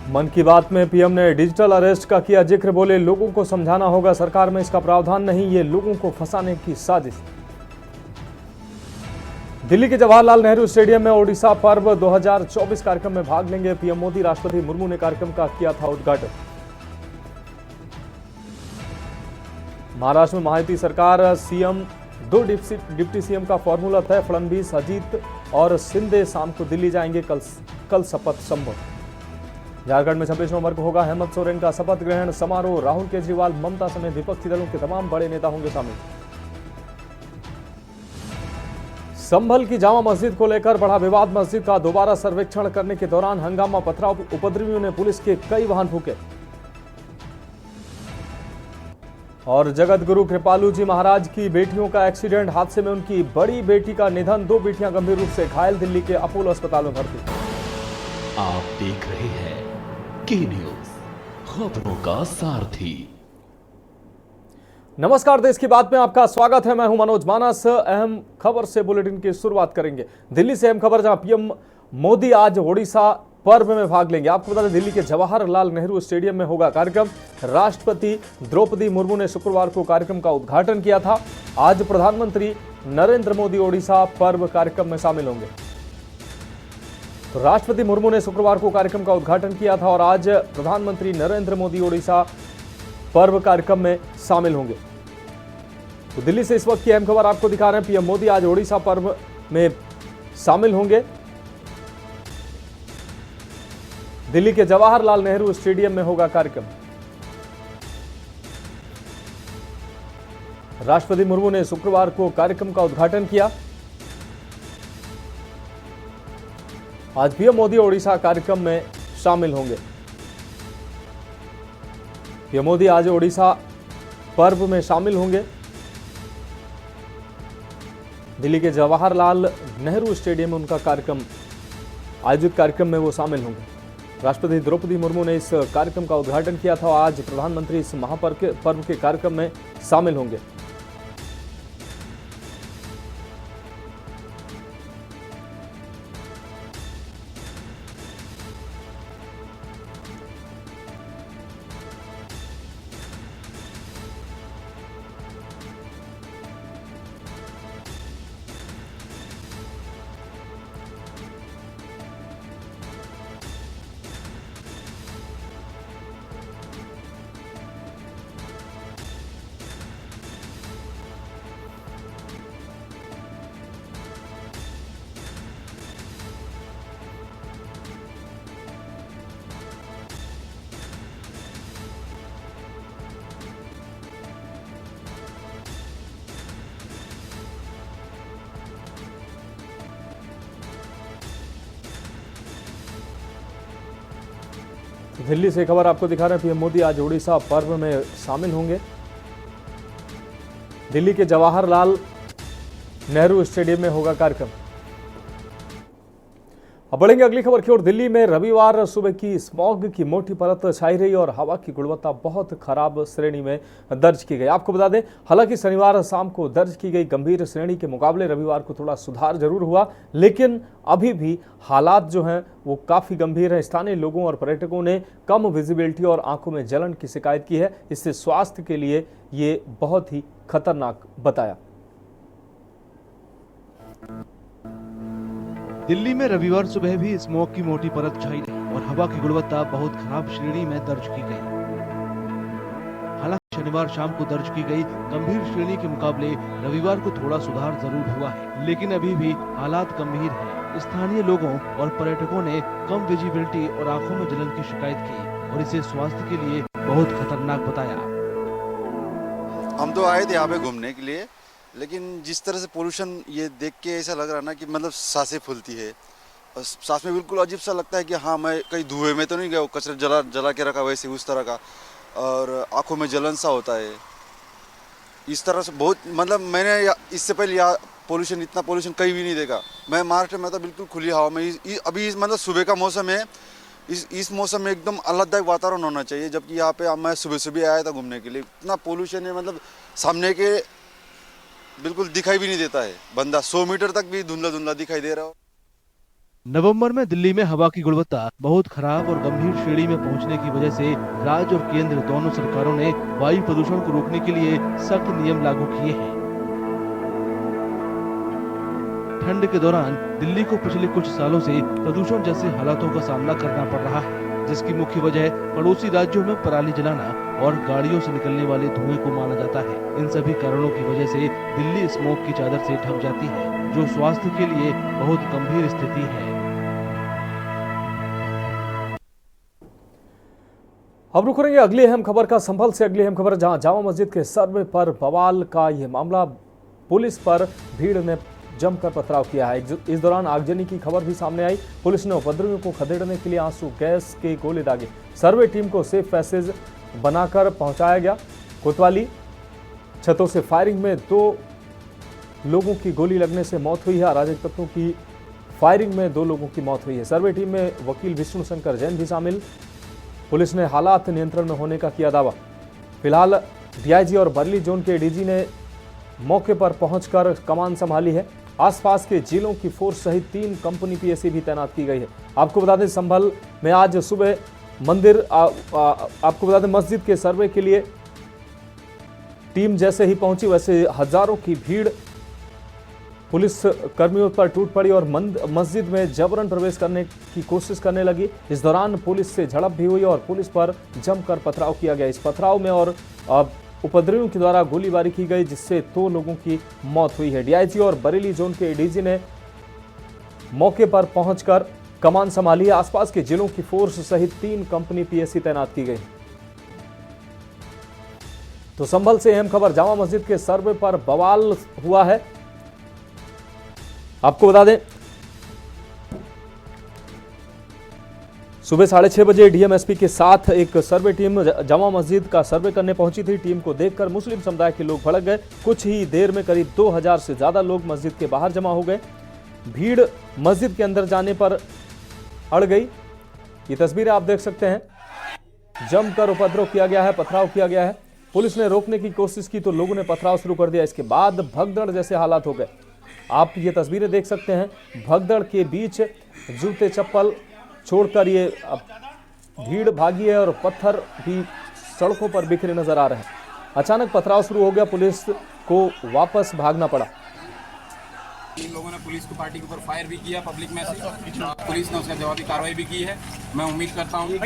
मन की बात में पीएम ने डिजिटल अरेस्ट का किया जिक्र, बोले लोगों को समझाना होगा सरकार में इसका प्रावधान नहीं, ये लोगों को फंसाने की साजिश। दिल्ली के जवाहरलाल नेहरू स्टेडियम में ओडिशा पर्व 2024 कार्यक्रम में भाग लेंगे पीएम मोदी। राष्ट्रपति मुर्मू ने कार्यक्रम का किया था उद्घाटन। महाराष्ट्र में महायुति सरकार, सीएम 2 डिप्टी सीएम का फॉर्मूला तय। फडणवीस, अजीत और शिंदे शाम को दिल्ली जाएंगे, कल शपथ संभव। झारखंड में 26 नवंबर को होगा हेमंत सोरेन का शपथ ग्रहण समारोह। राहुल, केजरीवाल, ममता समेत विपक्षी दलों के तमाम बड़े नेता होंगे शामिल। संभल की जामा मस्जिद को लेकर बढ़ा विवाद। मस्जिद का दोबारा सर्वेक्षण करने के दौरान हंगामा पथरा, उपद्रवियों ने पुलिस के कई वाहन फूके। और जगत गुरु कृपालू जी महाराज की बेटियों का एक्सीडेंट, हादसे में उनकी बड़ी बेटी का निधन, 2 बेटियां गंभीर रूप से घायल, दिल्ली के अपोलो अस्पताल में भर्ती। आप देख रहे हैं के न्यूज, खबरों का सारथी। नमस्कार, देश की बात में आपका स्वागत है। मैं हूं मनोज मानस। अहम खबर से बुलेटिन की शुरुआत करेंगे। दिल्ली से अहम खबर, जहां पीएम मोदी आज ओडिशा पर्व में भाग लेंगे। आपको बता दें, दिल्ली के जवाहरलाल नेहरू स्टेडियम में होगा कार्यक्रम। राष्ट्रपति द्रौपदी मुर्मू ने शुक्रवार को कार्यक्रम का उद्घाटन किया था। आज प्रधानमंत्री नरेंद्र मोदी ओडिशा पर्व कार्यक्रम में शामिल होंगे। तो राष्ट्रपति मुर्मू ने शुक्रवार को कार्यक्रम का उद्घाटन किया था और आज प्रधानमंत्री नरेंद्र मोदी ओडिशा पर्व कार्यक्रम में शामिल होंगे। तो दिल्ली से इस वक्त की अहम खबर आपको दिखा रहे हैं। पीएम मोदी आज ओडिशा पर्व में शामिल होंगे। दिल्ली के जवाहरलाल नेहरू स्टेडियम में होगा कार्यक्रम। राष्ट्रपति मुर्मू ने शुक्रवार को कार्यक्रम का उद्घाटन किया। आज पीएम मोदी ओडिशा कार्यक्रम में शामिल होंगे। पीएम मोदी आज ओडिशा पर्व में शामिल होंगे। दिल्ली के जवाहरलाल नेहरू स्टेडियम में उनका कार्यक्रम, आयोजित कार्यक्रम में वो शामिल होंगे। राष्ट्रपति द्रौपदी मुर्मू ने इस कार्यक्रम का उद्घाटन किया था। आज प्रधानमंत्री इस महापर्व के कार्यक्रम में शामिल होंगे। दिल्ली से खबर आपको दिखा रहे हैं। पीएम मोदी आज ओडिशा पर्व में शामिल होंगे। दिल्ली के जवाहरलाल नेहरू स्टेडियम में होगा कार्यक्रम। अब बढ़ेंगे अगली खबर की ओर। दिल्ली में रविवार सुबह की स्मॉग की मोटी परत छाई रही और हवा की गुणवत्ता बहुत खराब श्रेणी में दर्ज की गई। आपको बता दें, हालांकि शनिवार शाम को दर्ज की गई गंभीर श्रेणी के मुकाबले रविवार को थोड़ा सुधार जरूर हुआ, लेकिन अभी भी हालात जो हैं वो काफ़ी गंभीर है। स्थानीय लोगों और पर्यटकों ने कम विजिबिलिटी और आंखों में जलन की शिकायत की है। इससे स्वास्थ्य के लिए ये बहुत ही खतरनाक बताया। दिल्ली में रविवार सुबह भी स्मॉग की मोटी परत छाई रही और हवा की गुणवत्ता बहुत खराब श्रेणी में दर्ज की गई। हालांकि शनिवार शाम को दर्ज की गई गंभीर श्रेणी के मुकाबले रविवार को थोड़ा सुधार जरूर हुआ है, लेकिन अभी भी हालात गंभीर हैं। स्थानीय लोगों और पर्यटकों ने कम विजिबिलिटी और आंखों में जलन की शिकायत की और इसे स्वास्थ्य के लिए बहुत खतरनाक बताया। हम तो आए थे यहाँ पे घूमने के लिए, लेकिन जिस तरह से पोल्यूशन ये देख के ऐसा लग रहा ना कि मतलब सांसें फूलती है और सांस में बिल्कुल अजीब सा लगता है कि हाँ मैं कहीं धुएं में तो नहीं गया, कचरा जला के रखा वैसे उस तरह का, और आंखों में जलन सा होता है इस तरह से। बहुत मतलब मैंने इससे पहले पोल्यूशन, इतना पोल्यूशन कहीं भी नहीं देखा। मैं महाराष्ट्र में था बिल्कुल खुली हवा में, अभी मतलब सुबह का मौसम है, इस मौसम में एकदम आह्लाददायक वातावरण होना चाहिए, जबकि यहाँ पे मैं सुबह सुबह आया था घूमने के लिए। इतना पोल्यूशन है, मतलब सामने के बिल्कुल दिखाई भी नहीं देता है बंदा, 100 मीटर तक भी धुंधला धुंधला दिखाई दे रहा हो। नवंबर में दिल्ली में हवा की गुणवत्ता बहुत खराब और गंभीर श्रेणी में पहुंचने की वजह से राज्य और केंद्र दोनों सरकारों ने वायु प्रदूषण को रोकने के लिए सख्त नियम लागू किए हैं। ठंड के दौरान दिल्ली को पिछले कुछ सालों से प्रदूषण जैसे हालातों का सामना करना पड़ रहा है, जिसकी मुख्य वजह पड़ोसी राज्यों में पराली जलाना और गाड़ियों से निकलने वाले धुएं को माना जाता है। इन सभी कारणों की वजह से दिल्ली स्मोक की चादर से ढक जाती है, जो स्वास्थ्य के लिए बहुत गंभीर स्थिति है। अब रुक करेंगे अगली अहम खबर का संभल से। अगली अहम खबर जहां जामा मस्जिद के सर्वे पर बवाल का यह मामला, पुलिस पर भीड़ ने जमकर पथराव किया है। इस दौरान आगजनी की खबर भी सामने आई। पुलिस ने उपद्रवियों को खदेड़ने के लिए आंसू गैस के गोले दागे। सर्वे टीम को सेफ पैसेज बनाकर पहुंचाया गया। कोतवाली छतों से फायरिंग में 2 लोगों की गोली लगने से मौत हुई है। अराजक तत्वों की फायरिंग में 2 लोगों की मौत हुई है। सर्वे टीम में वकील विष्णु शंकर जैन भी शामिल। पुलिस ने हालात नियंत्रण में होने का किया दावा। फिलहाल डीआईजी और बरेली जोन के डीजी ने मौके पर पहुंचकर कमान संभाली है। आसपास के जिलों की फोर्स सहित 3 कंपनी पीएसी भी तैनात की गई है। आपको बता दें संभल में आज सुबह आपको बता दें मस्जिद के सर्वे के लिए टीम जैसे ही पहुंची वैसे हजारों की भीड़ पुलिस कर्मियों पर टूट पड़ी और मस्जिद में जबरन प्रवेश करने की कोशिश करने लगी। इस दौरान पुलिस से झड़प भी हुई और पुलिस पर जमकर पथराव किया गया। इस पथराव में और उपद्रवियों के द्वारा गोलीबारी की गई, जिससे 2 लोगों की मौत हुई है। डीआईजी और बरेली जोन के डीजी ने मौके पर पहुंचकर कमान संभाली है। आसपास के जिलों की फोर्स सहित 3 कंपनी पीएसी तैनात की गई। तो संभल से अहम खबर, जामा मस्जिद के सर्वे पर बवाल हुआ है। आपको बता दें सुबह 6:30 बजे डीएमएसपी के साथ एक सर्वे टीम जामा मस्जिद का सर्वे करने पहुंची थी। टीम को देखकर मुस्लिम समुदाय के लोग भड़क गए। कुछ ही देर में करीब 2000 से ज्यादा लोग मस्जिद के बाहर जमा हो गए। भीड़ मस्जिद के अंदर जाने पर अड़ गई। ये तस्वीरें आप देख सकते हैं। जमकर उपद्रव किया गया है, पथराव किया गया है। पुलिस ने रोकने की कोशिश की तो लोगों ने पथराव शुरू कर दिया। इसके बाद भगदड़ जैसे हालात हो गए। आप ये तस्वीरें देख सकते हैं। भगदड़ के बीच जूते चप्पल छोड़कर ये भीड़ भागी है और पत्थर भी सड़कों पर बिखरे नजर आ रहे हैं। अचानक पथराव शुरू हो गया। पुलिस को वापस भागना पड़ा। इन लोगों ने पुलिस की पार्टी के ऊपर फायर भी किया पब्लिक में से। पुलिस ने उसका जवाबी कार्रवाई भी की है। मैं उम्मीद करता हूँ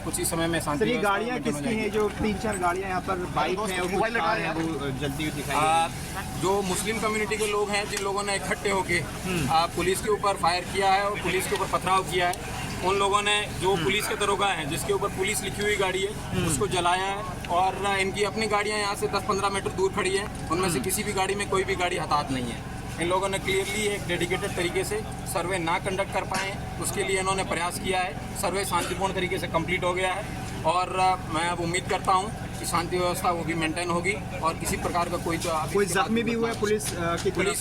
कुछ ही समय में शांति। गाड़ियाँ किसकी हैं? जो 3-4 गाड़ियाँ यहाँ पर बाइक हैं और कुछ कार हैं, वो जल्दी दिखाई। जो मुस्लिम कम्युनिटी के लोग हैं, जिन लोगों ने इकट्ठे होके पुलिस के ऊपर फायर किया है और पुलिस के ऊपर पथराव किया है, उन लोगों ने जो पुलिस के दरोगा हैं, जिसके ऊपर पुलिस लिखी हुई गाड़ी है, उसको जलाया है। और इनकी अपनी गाड़ियाँ यहाँ से 10-15 मीटर दूर खड़ी हैं। उनमें से किसी भी गाड़ी में कोई भी गाड़ी हताहत नहीं है। इन लोगों ने क्लियरली एक डेडिकेटेड तरीके से सर्वे ना कंडक्ट कर पाए, उसके लिए इन्होंने प्रयास किया है। सर्वे शांतिपूर्ण तरीके से कंप्लीट हो गया है और मैं अब उम्मीद करता हूं कि शांति व्यवस्था वो भी मेंटेन होगी और किसी प्रकार का कोई जख्मी भी हुआ है? पुलिस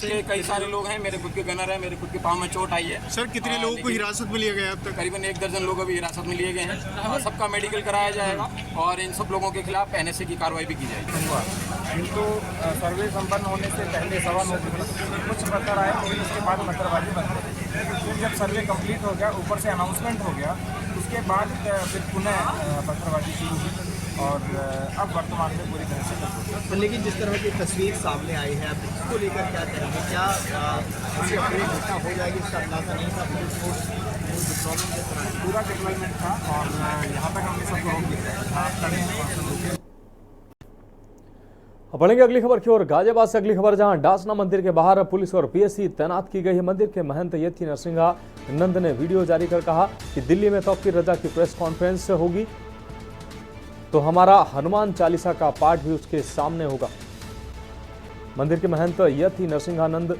के कई सारे लोग हैं। मेरे खुद के गनर है, मेरे खुद के पाँव में चोट आई है। सर, कितने लोगों को हिरासत में लिया गया अब तक? करीबन 1 दर्जन लोग अभी हिरासत में लिए गए हैं और सबका मेडिकल कराया जाएगा और इन सब लोगों के खिलाफ NSA की कार्रवाई भी की जाएगी। इनको सर्वे संपन्न होने से पहले 9:15 कुछ पत्थर आए, लेकिन उसके बाद पत्थरबाजी बंद कर दी। फिर जब सर्वे कंप्लीट हो गया, ऊपर से अनाउंसमेंट हो गया, उसके बाद फिर पुनः पत्थरबाजी शुरू हुई और अब वर्तमान में पूरी तरह से तो लेकिन जिस तरह की तस्वीर सामने आई है, अब इसको लेकर क्या करेंगे? क्या इससे अपनी घटना हो जाएगी? इसका अंदाजा नहीं था। पुलिस फोर्स पूरा डिप्लॉयमेंट था और यहाँ तक हमने सबको रोक दिया। बढ़ेंगे अगली खबर की ओर। गाजियाबाद से अगली खबर, जहां डासना मंदिर के बाहर पुलिस और पीएसी तैनात की गई है। मंदिर के महंत यति नरसिंहानंद ने वीडियो जारी कर कहा कि दिल्ली में तौकीर रजा की प्रेस कॉन्फ्रेंस होगी तो हमारा हनुमान चालीसा का पाठ भी उसके सामने होगा। मंदिर के महंत यति नरसिंहानंद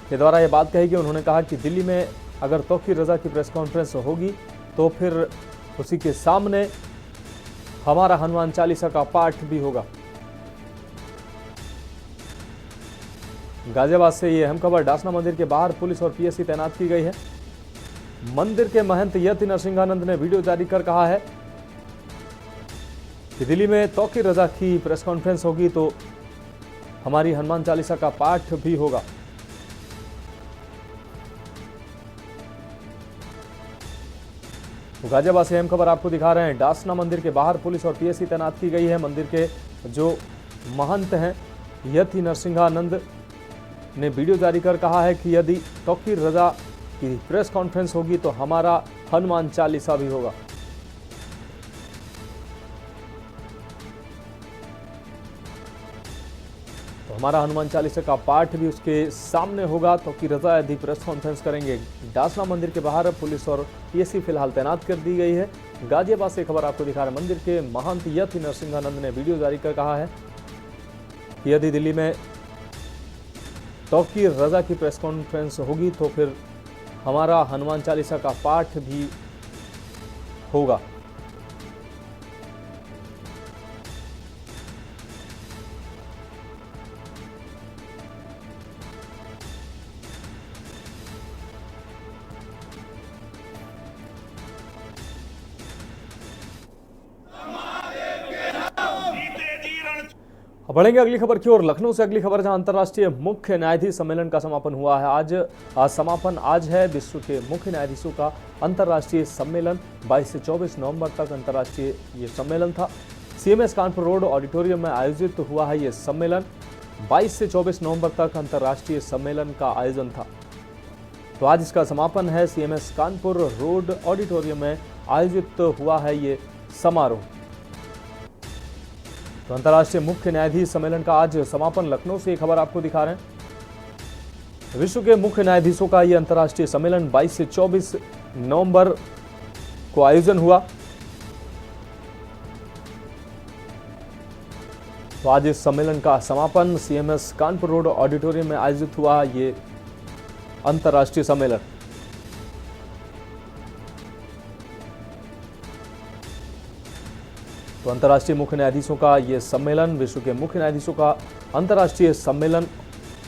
के द्वारा यह बात कही गई। उन्होंने कहा कि दिल्ली में अगर तौकीर रजा की प्रेस कॉन्फ्रेंस होगी तो फिर उसी के सामने हमारा हनुमान चालीसा का पाठ भी होगा। गाजियाबाद से ये अहम खबर, डासना मंदिर के बाहर पुलिस और पीएसी तैनात की गई है। मंदिर के महंत यति नरसिंहानंद ने वीडियो जारी कर कहा है कि दिल्ली में तौकीर रजा की प्रेस कॉन्फ्रेंस होगी तो हमारी हनुमान चालीसा का पाठ भी होगा। तो गाजियाबाद से अहम खबर आपको दिखा रहे हैं। डासना मंदिर के बाहर पुलिस और पीएससी तैनात की गई है। मंदिर के जो महंत हैं यति नरसिंहानंद ने वीडियो जारी कर कहा है कि यदि तौकीर रजा की प्रेस कॉन्फ्रेंस होगी तो हमारा हनुमान चालीसा भी होगा। तो हमारा हनुमान चालीसा का पाठ भी उसके सामने होगा। तौकीर रजा यदि प्रेस कॉन्फ्रेंस करेंगे। डासना मंदिर के बाहर पुलिस और पीएससी फिलहाल तैनात कर दी गई है। गाजियाबाद से खबर आपको दिखा रहे हैं। मंदिर के महंत यति नरसिंहानंद ने वीडियो जारी कर कहा है कि यदि दिल्ली में तौकीर रजा की प्रेस कॉन्फ्रेंस होगी तो फिर हमारा हनुमान चालीसा का पाठ भी होगा। बढ़ेंगे अगली खबर की ओर। लखनऊ से अगली खबर, जहां अंतर्राष्ट्रीय मुख्य न्यायाधीश सम्मेलन का समापन हुआ है। आज है विश्व के मुख्य न्यायाधीशों का अंतर्राष्ट्रीय सम्मेलन। 22 से 24 नवंबर तक अंतर्राष्ट्रीय ये सम्मेलन था। सीएमएस कानपुर रोड ऑडिटोरियम में आयोजित हुआ है ये सम्मेलन। 22 से 24 नवंबर तक अंतर्राष्ट्रीय सम्मेलन का आयोजन था। तो आज इसका समापन है। सीएमएस कानपुर रोड ऑडिटोरियम में आयोजित हुआ है ये समारोह। तो अंतर्राष्ट्रीय मुख्य न्यायाधीश सम्मेलन का आज समापन। लखनऊ से एक खबर आपको दिखा रहे हैं। विश्व के मुख्य न्यायाधीशों का यह अंतर्राष्ट्रीय सम्मेलन 22 से 24 नवंबर को आयोजन हुआ। तो आज इस सम्मेलन का समापन सीएमएस कानपुर रोड ऑडिटोरियम में आयोजित हुआ ये अंतर्राष्ट्रीय सम्मेलन। तो अंतर्राष्ट्रीय मुख्य न्यायाधीशों का ये सम्मेलन, विश्व के मुख्य न्यायाधीशों का अंतर्राष्ट्रीय सम्मेलन,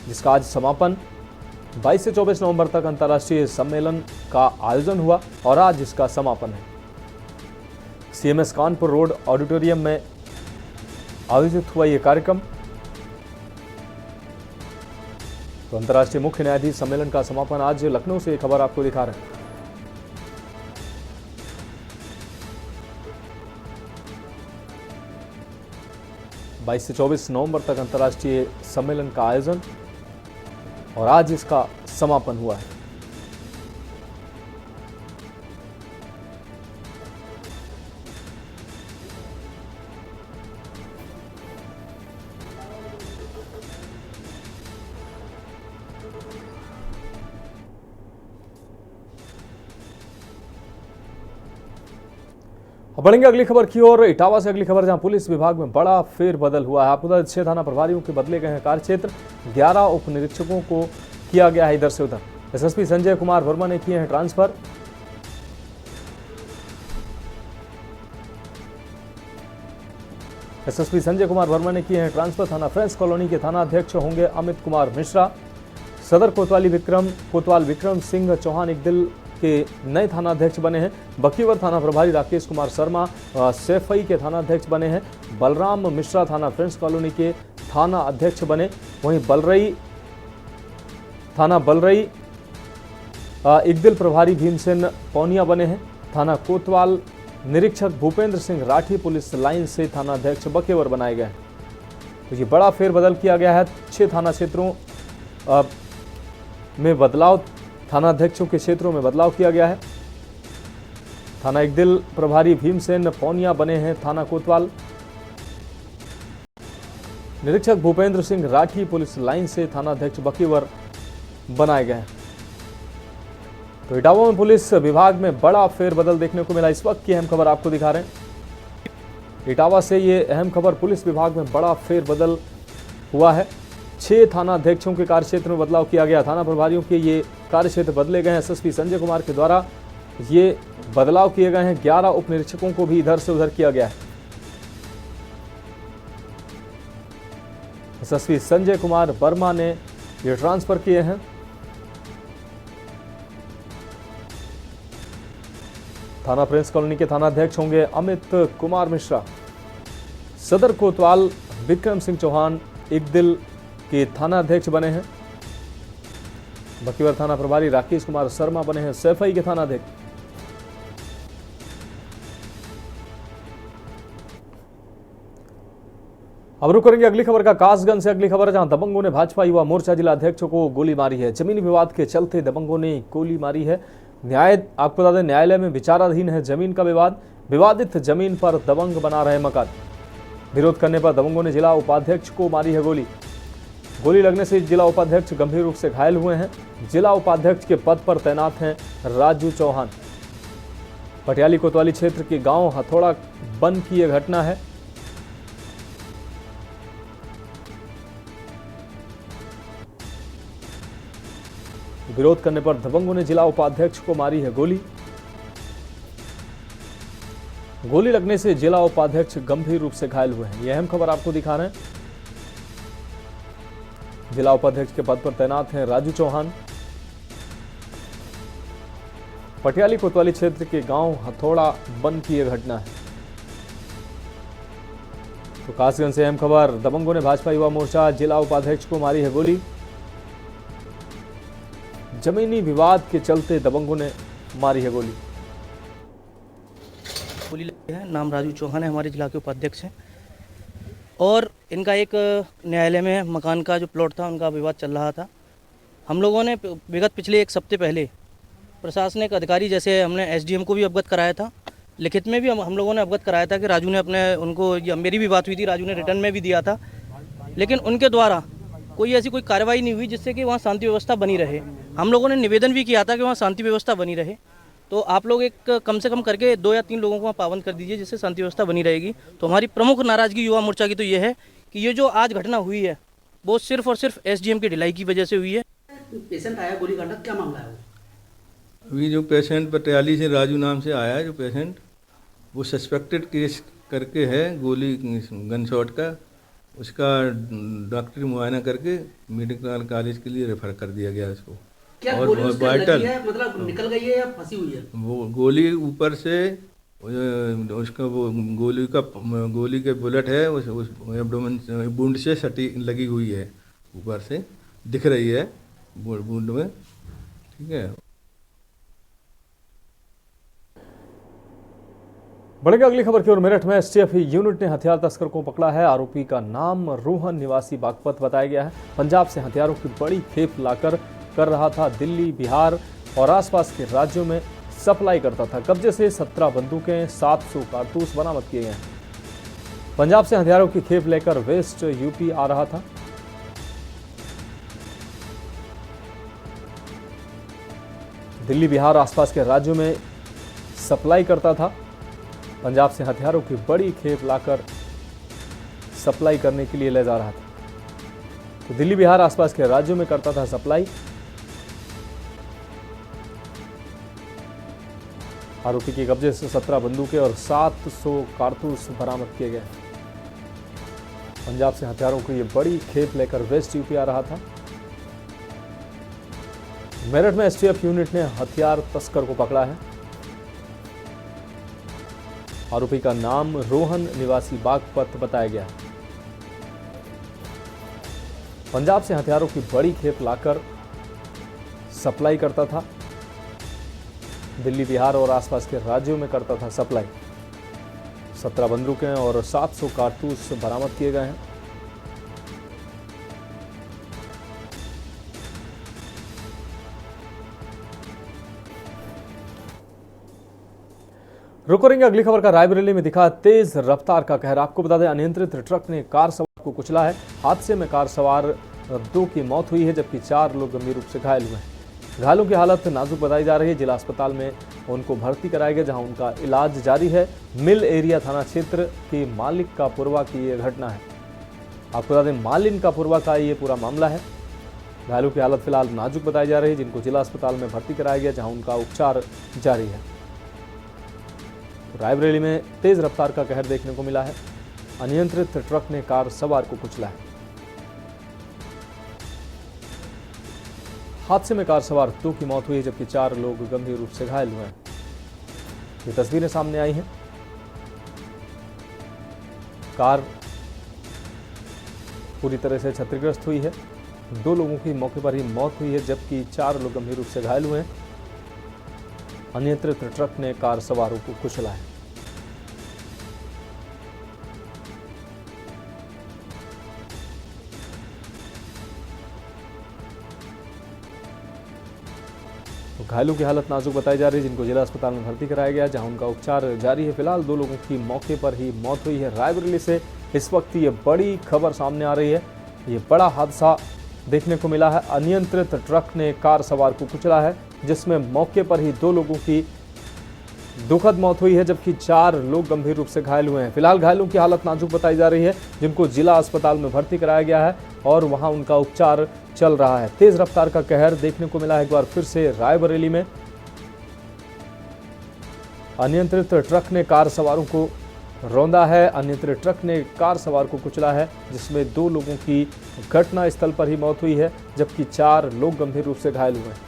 जिसका आज समापन 22 से 24 नवंबर तक अंतर्राष्ट्रीय सम्मेलन का आयोजन हुआ और आज इसका समापन है। सीएमएस कानपुर रोड ऑडिटोरियम में आयोजित हुआ ये कार्यक्रम। तो अंतर्राष्ट्रीय मुख्य न्यायाधीश सम्मेलन का समापन आज लखनऊ से खबर आपको दिखा रहे हैं। बाईस से 24 नवंबर तक अंतर्राष्ट्रीय सम्मेलन का आयोजन और आज इसका समापन हुआ है। बढ़ेंगे अगली खबर की ओर। इटावा से अगली खबर, जहां पुलिस विभाग में बड़ा फेरबदल हुआ है। आपको 6 थाना प्रभारियों के बदले गए हैं कार्यक्षेत्र। 11 उप निरीक्षकों को किया गया है इधर से उधर। एसएसपी संजय कुमार वर्मा ने किए हैं ट्रांसफर। एसएसपी संजय कुमार वर्मा ने किए हैं ट्रांसफर। थाना फ्रेंड्स कॉलोनी के थाना अध्यक्ष होंगे अमित कुमार मिश्रा। सदर कोतवाल विक्रम सिंह चौहान इकदिल के नए थाना अध्यक्ष बने हैं। बकीवर थाना प्रभारी राकेश कुमार शर्मा सैफई के थाना अध्यक्ष बने हैं। बलराम मिश्रा थाना फ्रेंड्स कॉलोनी के थाना अध्यक्ष बने। वहीं बलरई इकदिल प्रभारी भीमसेन पौनिया बने हैं। थाना कोतवाल निरीक्षक भूपेंद्र सिंह राठी पुलिस लाइन से थाना अध्यक्ष बकेवर बनाए गए। तो ये बड़ा फेरबदल किया गया है। 6 थाना क्षेत्रों में बदलाव, थाना अध्यक्षों के क्षेत्रों में बदलाव किया गया है। थाना इकदिल प्रभारी भीमसेन पौनिया बने हैं थाना कोतवाल। निरीक्षक भूपेंद्र सिंह राठी पुलिस लाइन से थाना अध्यक्ष बकीवर बनाए गए हैं। तो इटावा में पुलिस विभाग में बड़ा फेरबदल देखने को मिला। इस वक्त की अहम खबर आपको दिखा रहे हैं। इटावा से ये अहम खबर, पुलिस विभाग में बड़ा फेरबदल हुआ है। 6 थाना अध्यक्षों के कार्यक्षेत्र में बदलाव किया गया। थाना प्रभारियों के ये कार्यक्षेत्र बदले गए हैं। एसएसपी संजय कुमार के द्वारा ये बदलाव किए गए हैं। 11 उप निरीक्षकों को भी इधर से उधर किया गया है। एसएसपी संजय कुमार वर्मा ने ये ट्रांसफर किए हैं। थाना प्रिंस कॉलोनी के थाना अध्यक्ष होंगे अमित कुमार मिश्रा। सदर कोतवाल विक्रम सिंह चौहान इकदिल के थाना अध्यक्ष बने हैं। बकीवर थाना प्रभारी राकेश कुमार शर्मा बने हैं सैफई के थाना अध्यक्ष। अब रुक करेंगे अगली खबर का कासगंज से। अगली खबर जहां दबंगों ने भाजपा युवा मोर्चा जिला अध्यक्ष को गोली मारी है। जमीनी विवाद के चलते दबंगों ने गोली मारी है। आपको बता दें न्यायालय में विचाराधीन है जमीन का विवाद। विवादित जमीन पर दबंग बना रहे मकान। विरोध करने पर दबंगों ने जिला उपाध्यक्ष को मारी है गोली। गोली लगने से जिला उपाध्यक्ष गंभीर रूप से घायल हुए हैं। जिला उपाध्यक्ष के पद पर तैनात हैं राजू चौहान। पटियाली कोतवाली क्षेत्र के गांव हथौड़ा बन की यह घटना है। विरोध करने पर दबंगों ने जिला उपाध्यक्ष को मारी है गोली। गोली लगने से जिला उपाध्यक्ष गंभीर रूप से घायल हुए हैं। यह अहम खबर आपको दिखा रहे हैं। जिला उपाध्यक्ष के पद पर तैनात हैं राजू चौहान। पटियाली कोतवाली क्षेत्र के गांव हथौड़ा बन की यह घटना है। तो कासगंज से अहम खबर, दबंगों ने भाजपा युवा मोर्चा जिला उपाध्यक्ष को मारी है गोली। जमीनी विवाद के चलते दबंगों ने मारी है गोली। गोली लगी है। नाम राजू चौहान है, हमारे जिला के उपाध्यक्ष हैं। और इनका एक न्यायालय में मकान का जो प्लॉट था उनका विवाद चल रहा था। हम लोगों ने विगत पिछले एक हफ्ते पहले प्रशासनिक अधिकारी, जैसे हमने एसडीएम को भी अवगत कराया था, लिखित में भी हम लोगों ने अवगत कराया था कि राजू ने अपने उनको, मेरी भी बात हुई थी, राजू ने रिटर्न में भी दिया था, लेकिन उनके द्वारा कोई ऐसी कोई कार्रवाई नहीं हुई जिससे कि वहाँ शांति व्यवस्था बनी रहे। हम लोगों ने निवेदन भी किया था कि वहाँ शांति व्यवस्था बनी रहे। तो आप लोग एक कम से कम करके 2 या 3 लोगों को वहाँ पाबंद कर दीजिए जिससे शांति व्यवस्था बनी रहेगी। तो हमारी प्रमुख नाराजगी युवा मोर्चा की तो ये है कि ये जो आज घटना हुई है वो सिर्फ और सिर्फ एसडीएम की ढिलाई की वजह से हुई है। पेशेंट आया गोली कांडा, क्या मामला है? अभी जो पेशेंट पटियाली से राजू नाम से आया है, जो पेशेंट वो सस्पेक्टेड केस करके है गोली गन शॉट का। उसका डॉक्टरी मुआयना करके मेडिकल कॉलेज के लिए रेफर कर दिया गया उसको। क्या और गोली उसके वाइटल लगी है, मतलब निकल गई है या फंसी हुई है? वो गोली ऊपर से उसका वो गोली के बुलेट है उस एब्डोमेन बूंद से सटी लगी हुई है, ऊपर से दिख रही है बूंद में। ठीक है। बढ़ेगा अगली खबर की ओर। मेरठ में एसटीएफ यूनिट ने हथियार तस्कर को पकड़ा है। आरोपी का नाम रोहन निवासी बागपत बताया गया है। पंजाब से हथियारों की बड़ी खेप लाकर कर रहा था दिल्ली, बिहार और आसपास के राज्यों में सप्लाई करता था। कब्जे से 17 बंदूकें, 700 कारतूस बरामद किए गए हैं। पंजाब से हथियारों की खेप लेकर वेस्ट यूपी आ रहा था। दिल्ली, बिहार आसपास के राज्यों में सप्लाई करता था। पंजाब से हथियारों की बड़ी खेप लाकर सप्लाई करने के लिए ले जा रहा था। तो दिल्ली, बिहार आसपास के राज्यों में करता था सप्लाई। आरोपी के कब्जे से 17 बंदूकें और 700 कारतूस बरामद किए गए। पंजाब से हथियारों की ये बड़ी खेप लेकर वेस्ट यूपी आ रहा था। मेरठ में एसटीएफ यूनिट ने हथियार तस्कर को पकड़ा है। आरोपी का नाम रोहन निवासी बागपत बताया गया है। पंजाब से हथियारों की बड़ी खेप लाकर सप्लाई करता था। दिल्ली, बिहार और आसपास के राज्यों में करता था सप्लाई। 17 बंदूकें और 700 कारतूस बरामद किए गए हैं। रुक करेंगे अगली खबर का। रायबरेली में दिखा तेज रफ्तार का कहर। आपको बता दें अनियंत्रित ट्रक ने कार सवार को कुचला है। हादसे में कार सवार 2 की मौत हुई है जबकि 4 लोग गंभीर रूप से घायल हुए हैं। घायलों की हालत नाजुक बताई जा रही है। जिला अस्पताल में उनको भर्ती कराया गया जहां उनका इलाज जारी है। मिल एरिया थाना क्षेत्र के मालिक का पुरवा की यह घटना है। आपको बता दें मालिन का पुरवा का ये पूरा मामला है। घायलों की हालत फिलहाल नाजुक बताई जा रही है जिनको जिला अस्पताल में भर्ती कराया गया जहां उनका उपचार जारी है। रायबरेली में तेज रफ्तार का कहर देखने को मिला है। अनियंत्रित ट्रक ने कार सवार को कुचला है। हादसे में कार सवार 2 की मौत हुई है जबकि 4 लोग गंभीर रूप से घायल हुए हैं। ये तस्वीरें सामने आई हैं। कार पूरी तरह से क्षतिग्रस्त हुई है। 2 लोगों की मौके पर ही मौत हुई है जबकि 4 लोग गंभीर रूप से घायल हुए हैं। अनियंत्रित ट्रक ने कार सवारों को कुचला है। घायलों की हालत नाजुक बताई जा रही है, जिनको जिला अस्पताल में भर्ती कराया गया, जहां उनका उपचार जारी है। फिलहाल 2 लोगों की मौके पर ही मौत हुई है। रायबरेली से इस वक्त ये बड़ी खबर सामने आ रही है। ये बड़ा हादसा देखने को मिला है। अनियंत्रित ट्रक ने कार सवार को कुचला है, जिसमें मौके पर ही 2 लोगों की दुखद मौत हुई है, जबकि 4 लोग गंभीर रूप से घायल हुए हैं। फिलहाल घायलों की हालत नाजुक बताई जा रही है, जिनको जिला अस्पताल में भर्ती कराया गया है और वहां उनका उपचार चल रहा है। तेज रफ्तार का कहर देखने को मिला है एक बार फिर से रायबरेली में। अनियंत्रित ट्रक ने कार सवारों को रौंदा है। अनियंत्रित ट्रक ने कार सवार को कुचला है, जिसमें 2 लोगों की घटना स्थल पर ही मौत हुई है, जबकि 4 लोग गंभीर रूप से घायल हुए हैं।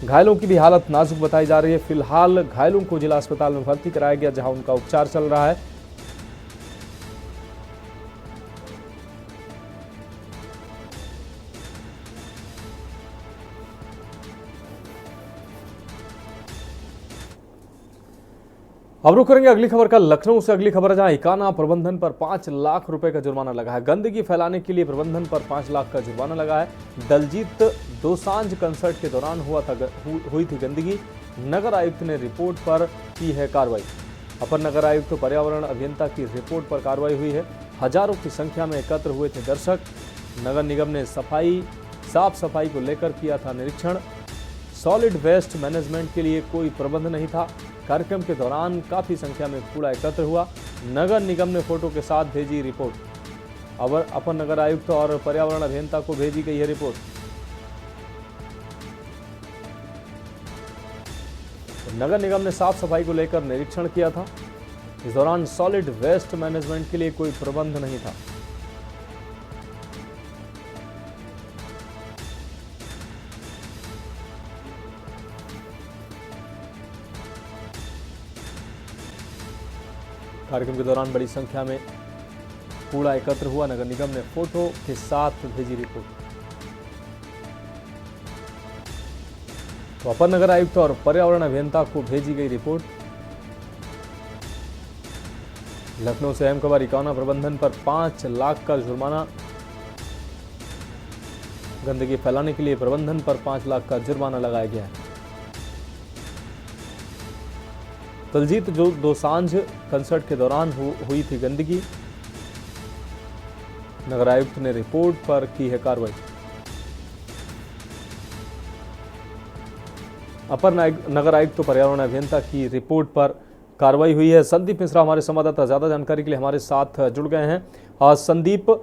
घायलों की भी हालत नाजुक बताई जा रही है। फिलहाल घायलों को जिला अस्पताल में भर्ती कराया गया, जहां उनका उपचार चल रहा है। अब रुक करेंगे अगली खबर का। लखनऊ से अगली खबर है, जहां इकाना प्रबंधन पर 5 लाख रुपए का जुर्माना लगा है। गंदगी फैलाने के लिए प्रबंधन पर 5 लाख का जुर्माना लगा है। दलजीत दोसांझ कंसर्ट के दौरान हुई थी गंदगी। नगर आयुक्त ने रिपोर्ट पर की है कार्रवाई। अपर नगर आयुक्त पर्यावरण अभियंता की रिपोर्ट पर कार्रवाई हुई है। हजारों की संख्या में एकत्र हुए थे दर्शक। नगर निगम ने साफ सफाई को लेकर किया था निरीक्षण। सॉलिड वेस्ट मैनेजमेंट के लिए कोई प्रबंध नहीं था। कार्यक्रम के दौरान काफी संख्या में कूड़ा एकत्र हुआ। नगर निगम ने फोटो के साथ भेजी रिपोर्ट। अपर नगर आयुक्त और पर्यावरण अभियंता को भेजी गई है रिपोर्ट। नगर निगम ने साफ सफाई को लेकर निरीक्षण किया था। इस दौरान सॉलिड वेस्ट मैनेजमेंट के लिए कोई प्रबंध नहीं था। कार्यक्रम के दौरान बड़ी संख्या में कूड़ा एकत्र हुआ। नगर निगम ने फोटो के साथ भेजी रिपोर्ट। तो अपर नगर आयुक्त और पर्यावरण अभियंता को भेजी गई रिपोर्ट। लखनऊ से अहम खबर, इकाना प्रबंधन पर 5 लाख का जुर्माना। गंदगी फैलाने के लिए प्रबंधन पर 5 लाख का जुर्माना लगाया गया है। दलजीत दोसांझ कंसर्ट के दौरान हुई थी गंदगी। नगर आयुक्त ने रिपोर्ट पर की है कार्रवाई। अपर नगर आयुक्त पर्यावरण अभियंता की रिपोर्ट पर कार्रवाई हुई है। संदीप मिश्रा हमारे संवाददाता ज्यादा जानकारी के लिए हमारे साथ जुड़ गए हैं। संदीप,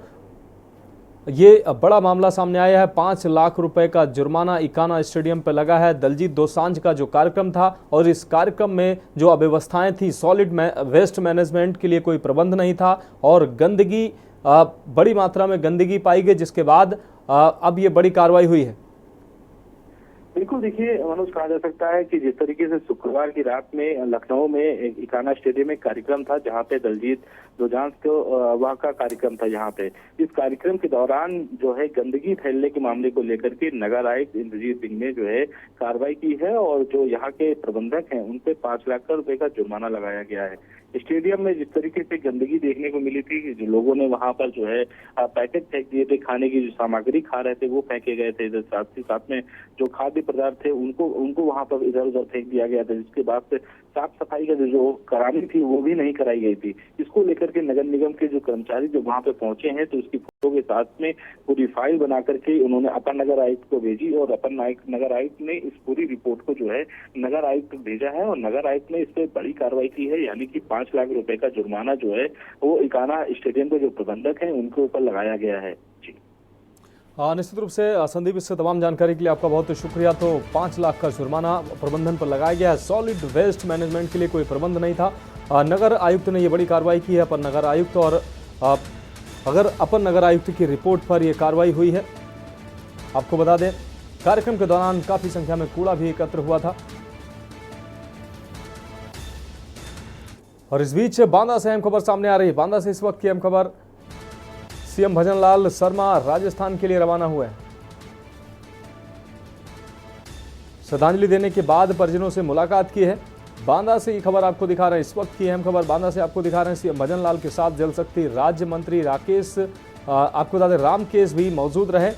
ये बड़ा मामला सामने आया है। 5 लाख रुपए का जुर्माना इकाना स्टेडियम पर लगा है। दलजीत दोसांझ का जो कार्यक्रम था और इस कार्यक्रम में जो अव्यवस्थाएं थी, सॉलिड वेस्ट मैनेजमेंट के लिए कोई प्रबंध नहीं था और गंदगी, बड़ी मात्रा में गंदगी पाई गई, जिसके बाद अब ये बड़ी कार्रवाई हुई है। बिल्कुल, देखिए मनोज, कहा जा सकता है कि जिस तरीके से शुक्रवार की रात में लखनऊ में इकाना स्टेडियम में कार्यक्रम था, जहां पे दलजीत दोसांझ को वह का कार्यक्रम था। यहाँ पे इस कार्यक्रम के दौरान जो है गंदगी फैलने के मामले को लेकर के नगर आयुक्त इंद्रजीत सिंह ने जो है कार्रवाई की है और जो यहाँ के प्रबंधक हैं उन पे 5 लाख रुपए का जुर्माना लगाया गया है। स्टेडियम में जिस तरीके से गंदगी देखने को मिली थी, जो लोगों ने वहां पर जो है पैकेट फेंक दिए थे, खाने की जो सामग्री खा रहे थे वो फेंके गए थे। इधर साथ ही साथ में जो खाद्य पदार्थ थे उनको वहां पर इधर उधर फेंक दिया गया था, जिसके बाद से साफ सफाई का जो करानी थी वो भी नहीं कराई गई थी। इसको लेकर के नगर निगम के जो कर्मचारी जो वहां पे पहुंचे हैं, तो उसकी फोटो के साथ में पूरी फाइल बना करके उन्होंने अपर नगर आयुक्त को भेजी और अपर नगर आयुक्त ने इस पूरी रिपोर्ट को जो है नगर आयुक्त को भेजा है और नगर आयुक्त ने इस पर बड़ी कार्रवाई की है। यानी कि 5 लाख रुपए का जुर्माना जो है वो इकाना स्टेडियम के जो प्रबंधक हैं उनके ऊपर लगाया गया है। जी निश्चित रूप से संदीप, इससे तमाम जानकारी के लिए आपका बहुत शुक्रिया। तो 5 लाख का जुर्माना प्रबंधन पर लगाया गया है। सॉलिड वेस्ट मैनेजमेंट के लिए कोई प्रबंध नहीं था। नगर आयुक्त ने ये बड़ी कार्रवाई की है, अपर नगर आयुक्त, और अगर अपर नगर आयुक्त की रिपोर्ट पर यह कार्रवाई हुई है। आपको बता दें, कार्यक्रम के दौरान काफी संख्या में कूड़ा भी एकत्र हुआ था। और इस बीच बांदा से अहम खबर सामने आ रही है। बांदा से इस वक्त की अहम खबर, सीएम भजनलाल शर्मा राजस्थान के लिए रवाना हुए हैं। श्रद्धांजलि देने के बाद परिजनों से मुलाकात की है। बांदा से ये खबर आपको दिखा रहे हैं, इस वक्त की अहम खबर बांदा से आपको दिखा रहे हैं। सीएम भजनलाल के साथ जल शक्ति राज्य मंत्री राकेश, आपको बता दें रामकेश भी मौजूद रहे।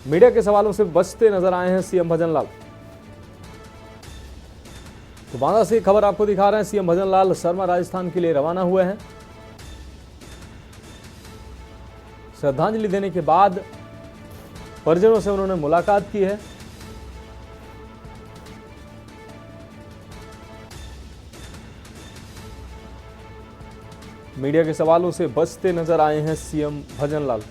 मीडिया के सवालों से बचते नजर आए हैं सीएम भजनलाल। तो बांदा से खबर आपको दिखा रहे हैं। सीएम भजन लाल शर्मा राजस्थान के लिए रवाना हुए हैं। श्रद्धांजलि देने के बाद परिजनों से उन्होंने मुलाकात की है। मीडिया के सवालों से बचते नजर आए हैं सीएम भजन लाल।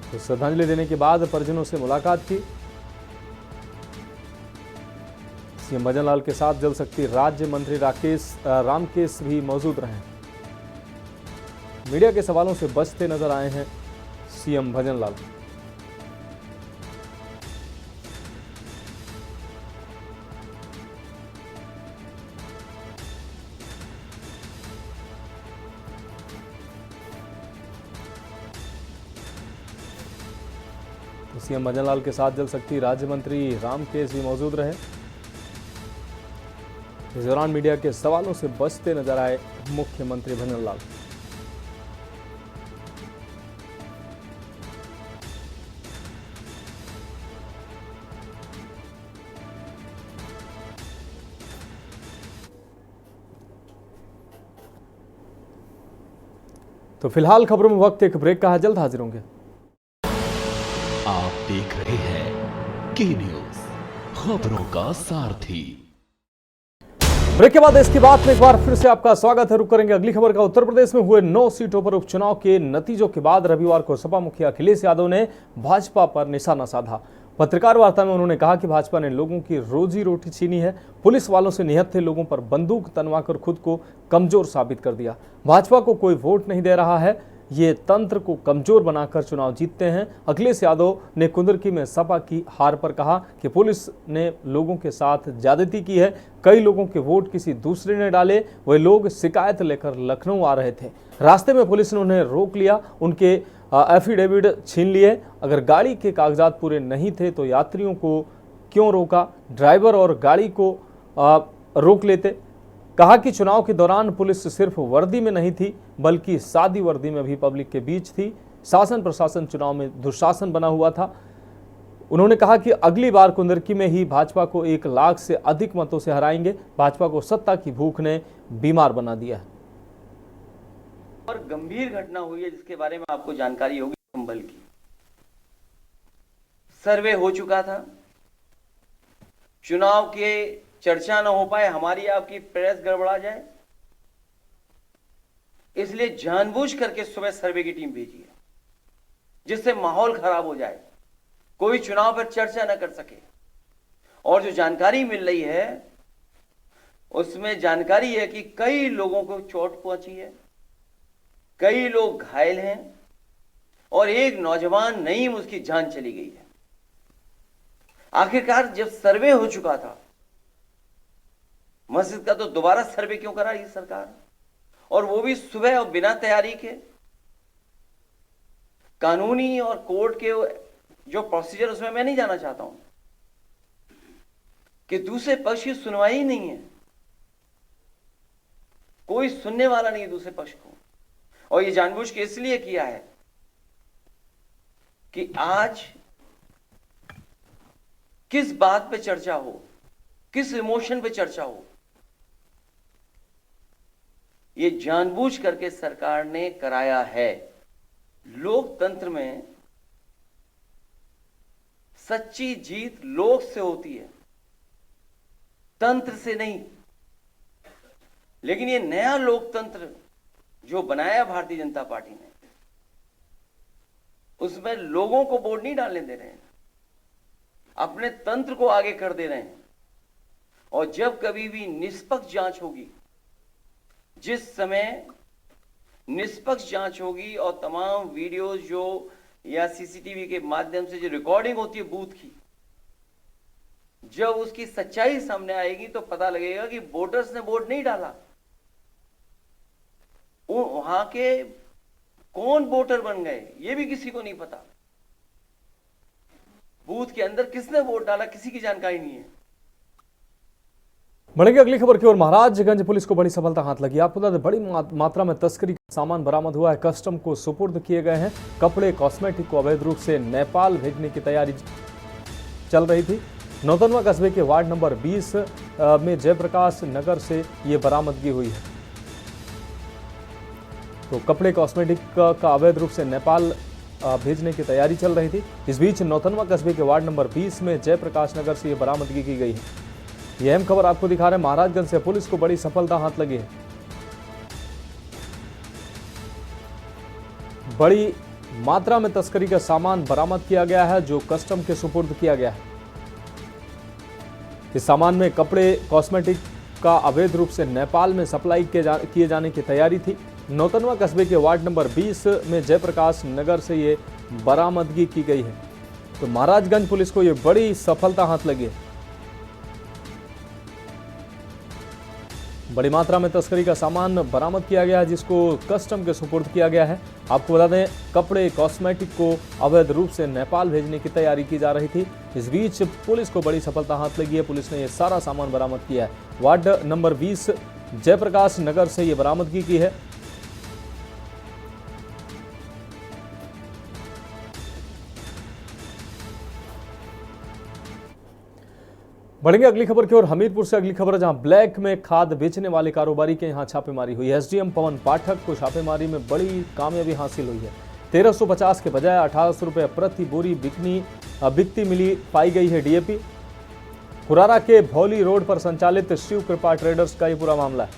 तो श्रद्धांजलि देने के बाद परिजनों से मुलाकात की। सीएम भजन लाल के साथ जल शक्ति राज्य मंत्री रामकेश भी मौजूद रहे। मीडिया के सवालों से बचते नजर आए हैं सीएम भजन लाल। सीएम भजन लाल के साथ जल शक्ति राज्य मंत्री रामकेश भी मौजूद रहे। इस दौरान मीडिया के सवालों से बचते नजर आए मुख्यमंत्री भजन लाल। तो फिलहाल खबरों में वक्त एक ब्रेक का है, जल्द हाजिर होंगे। आप देख रहे हैं के न्यूज, खबरों का सारथी। ब्रेक के बाद इसकी बात में एक बार फिर से आपका स्वागत है। रुक करेंगे अगली खबर का। उत्तर प्रदेश में हुए 9 सीटों पर उपचुनाव के नतीजों के बाद रविवार को सपा मुखिया अखिलेश यादव ने भाजपा पर निशाना साधा। पत्रकार वार्ता में उन्होंने कहा कि भाजपा ने लोगों की रोजी रोटी छीनी है, पुलिस वालों से निहत्थे लोगों पर बंदूक तनवाकर खुद को कमजोर साबित कर दिया। भाजपा को कोई वोट नहीं दे रहा है, ये तंत्र को कमजोर बनाकर चुनाव जीतते हैं। अखिलेश यादव ने कुंदरकी में सपा की हार पर कहा कि पुलिस ने लोगों के साथ ज्यादती की है, कई लोगों के वोट किसी दूसरे ने डाले, वे लोग शिकायत लेकर लखनऊ आ रहे थे, रास्ते में पुलिस ने उन्हें रोक लिया, उनके एफिडेविट छीन लिए। अगर गाड़ी के कागजात पूरे नहीं थे तो यात्रियों को क्यों रोका, ड्राइवर और गाड़ी को रोक लेते। कहा कि चुनाव के दौरान पुलिस सिर्फ वर्दी में नहीं थी बल्कि सादी वर्दी में भी पब्लिक के बीच थी। शासन प्रशासन चुनाव में दुशासन बना हुआ था। उन्होंने कहा कि अगली बार कुंदरकी में ही भाजपा को 1 लाख से अधिक मतों से हराएंगे। भाजपा को सत्ता की भूख ने बीमार बना दिया है। और गंभीर घटना हुई है जिसके बारे में आपको जानकारी होगी। संभल की सर्वे हो चुका था, चुनाव के चर्चा न हो पाए, हमारी आपकी प्रेस गड़बड़ा जाए, इसलिए जानबूझ करके सुबह सर्वे की टीम भेजी है जिससे माहौल खराब हो जाए, कोई चुनाव पर चर्चा न कर सके। और जो जानकारी मिल रही है उसमें जानकारी है कि कई लोगों को चोट पहुंची है, कई लोग घायल हैं और एक नौजवान नईम उसकी जान चली गई है। आखिरकार जब सर्वे हो चुका था मस्जिद का, तो दोबारा सर्वे क्यों करा ये सरकार, और वो भी सुबह और बिना तैयारी के। कानूनी और कोर्ट के जो प्रोसीजर उसमें मैं नहीं जाना चाहता हूं कि दूसरे पक्ष की सुनवाई नहीं है, कोई सुनने वाला नहीं है दूसरे पक्ष को। और ये जानबूझ के इसलिए किया है कि आज किस बात पे चर्चा हो, किस इमोशन पे चर्चा हो, ये जानबूझ करके सरकार ने कराया है। लोकतंत्र में सच्ची जीत लोक से होती है, तंत्र से नहीं। लेकिन ये नया लोकतंत्र जो बनाया भारतीय जनता पार्टी ने, उसमें लोगों को वोट नहीं डालने दे रहे हैं, अपने तंत्र को आगे कर दे रहे हैं। और जब कभी भी निष्पक्ष जांच होगी, जिस समय निष्पक्ष जांच होगी और तमाम वीडियोस जो या सीसीटीवी के माध्यम से जो रिकॉर्डिंग होती है बूथ की, जब उसकी सच्चाई सामने आएगी तो पता लगेगा कि वोटर्स ने वोट नहीं डाला, वहां के कौन वोटर बन गए ये भी किसी को नहीं पता। बूथ के अंदर किसने वोट डाला किसी की जानकारी नहीं है। बढ़ेंगे अगली खबर की ओर। महाराजगंज पुलिस को बड़ी सफलता हाथ लगी। आपको बता दें, बड़ी मात्रा में तस्करी का सामान बरामद हुआ है। कस्टम को सुपुर्द किए गए हैं। कपड़े, कॉस्मेटिक को अवैध रूप से नेपाल भेजने की तैयारी चल रही थी। नौतनवा कस्बे के वार्ड नंबर 20 में जयप्रकाश नगर से ये बरामदगी हुई है। तो कपड़े, कॉस्मेटिक का अवैध रूप से नेपाल भेजने की तैयारी चल रही थी। इस बीच नौतनवा कस्बे के वार्ड नंबर 20 में जयप्रकाश नगर से ये बरामदगी की गई है। ये अहम खबर आपको दिखा रहे हैं। महाराजगंज से पुलिस को बड़ी सफलता हाथ लगी है। बड़ी मात्रा में तस्करी का सामान बरामद किया गया है, जो कस्टम के सुपुर्द किया गया है। इस सामान में कपड़े, कॉस्मेटिक का अवैध रूप से नेपाल में सप्लाई किए जाने की तैयारी थी। नौतनवा कस्बे के वार्ड नंबर 20 में जयप्रकाश नगर से ये बरामदगी की गई है। तो महाराजगंज पुलिस को ये बड़ी सफलता हाथ लगी है। बड़ी मात्रा में तस्करी का सामान बरामद किया गया है, जिसको कस्टम के सुपुर्द किया गया है। आपको बता दें, कपड़े, कॉस्मेटिक को अवैध रूप से नेपाल भेजने की तैयारी की जा रही थी। इस बीच पुलिस को बड़ी सफलता हाथ लगी है। पुलिस ने यह सारा सामान बरामद किया है। वार्ड नंबर 20 जयप्रकाश नगर से ये बरामदगी की है। बढ़ेंगे अगली खबर की ओर। हमीरपुर से अगली खबर, जहां ब्लैक में खाद बेचने वाले कारोबारी के यहां छापेमारी हुई है। एसडीएम पवन पाठक को छापेमारी में बड़ी कामयाबी हासिल हुई है। 1350 के बजाय 1800 रुपये प्रति बोरी बिकती मिली पाई गई है डीएपी। कुरारा के भौली रोड पर संचालित शिव कृपा ट्रेडर्स का यह पूरा मामला है।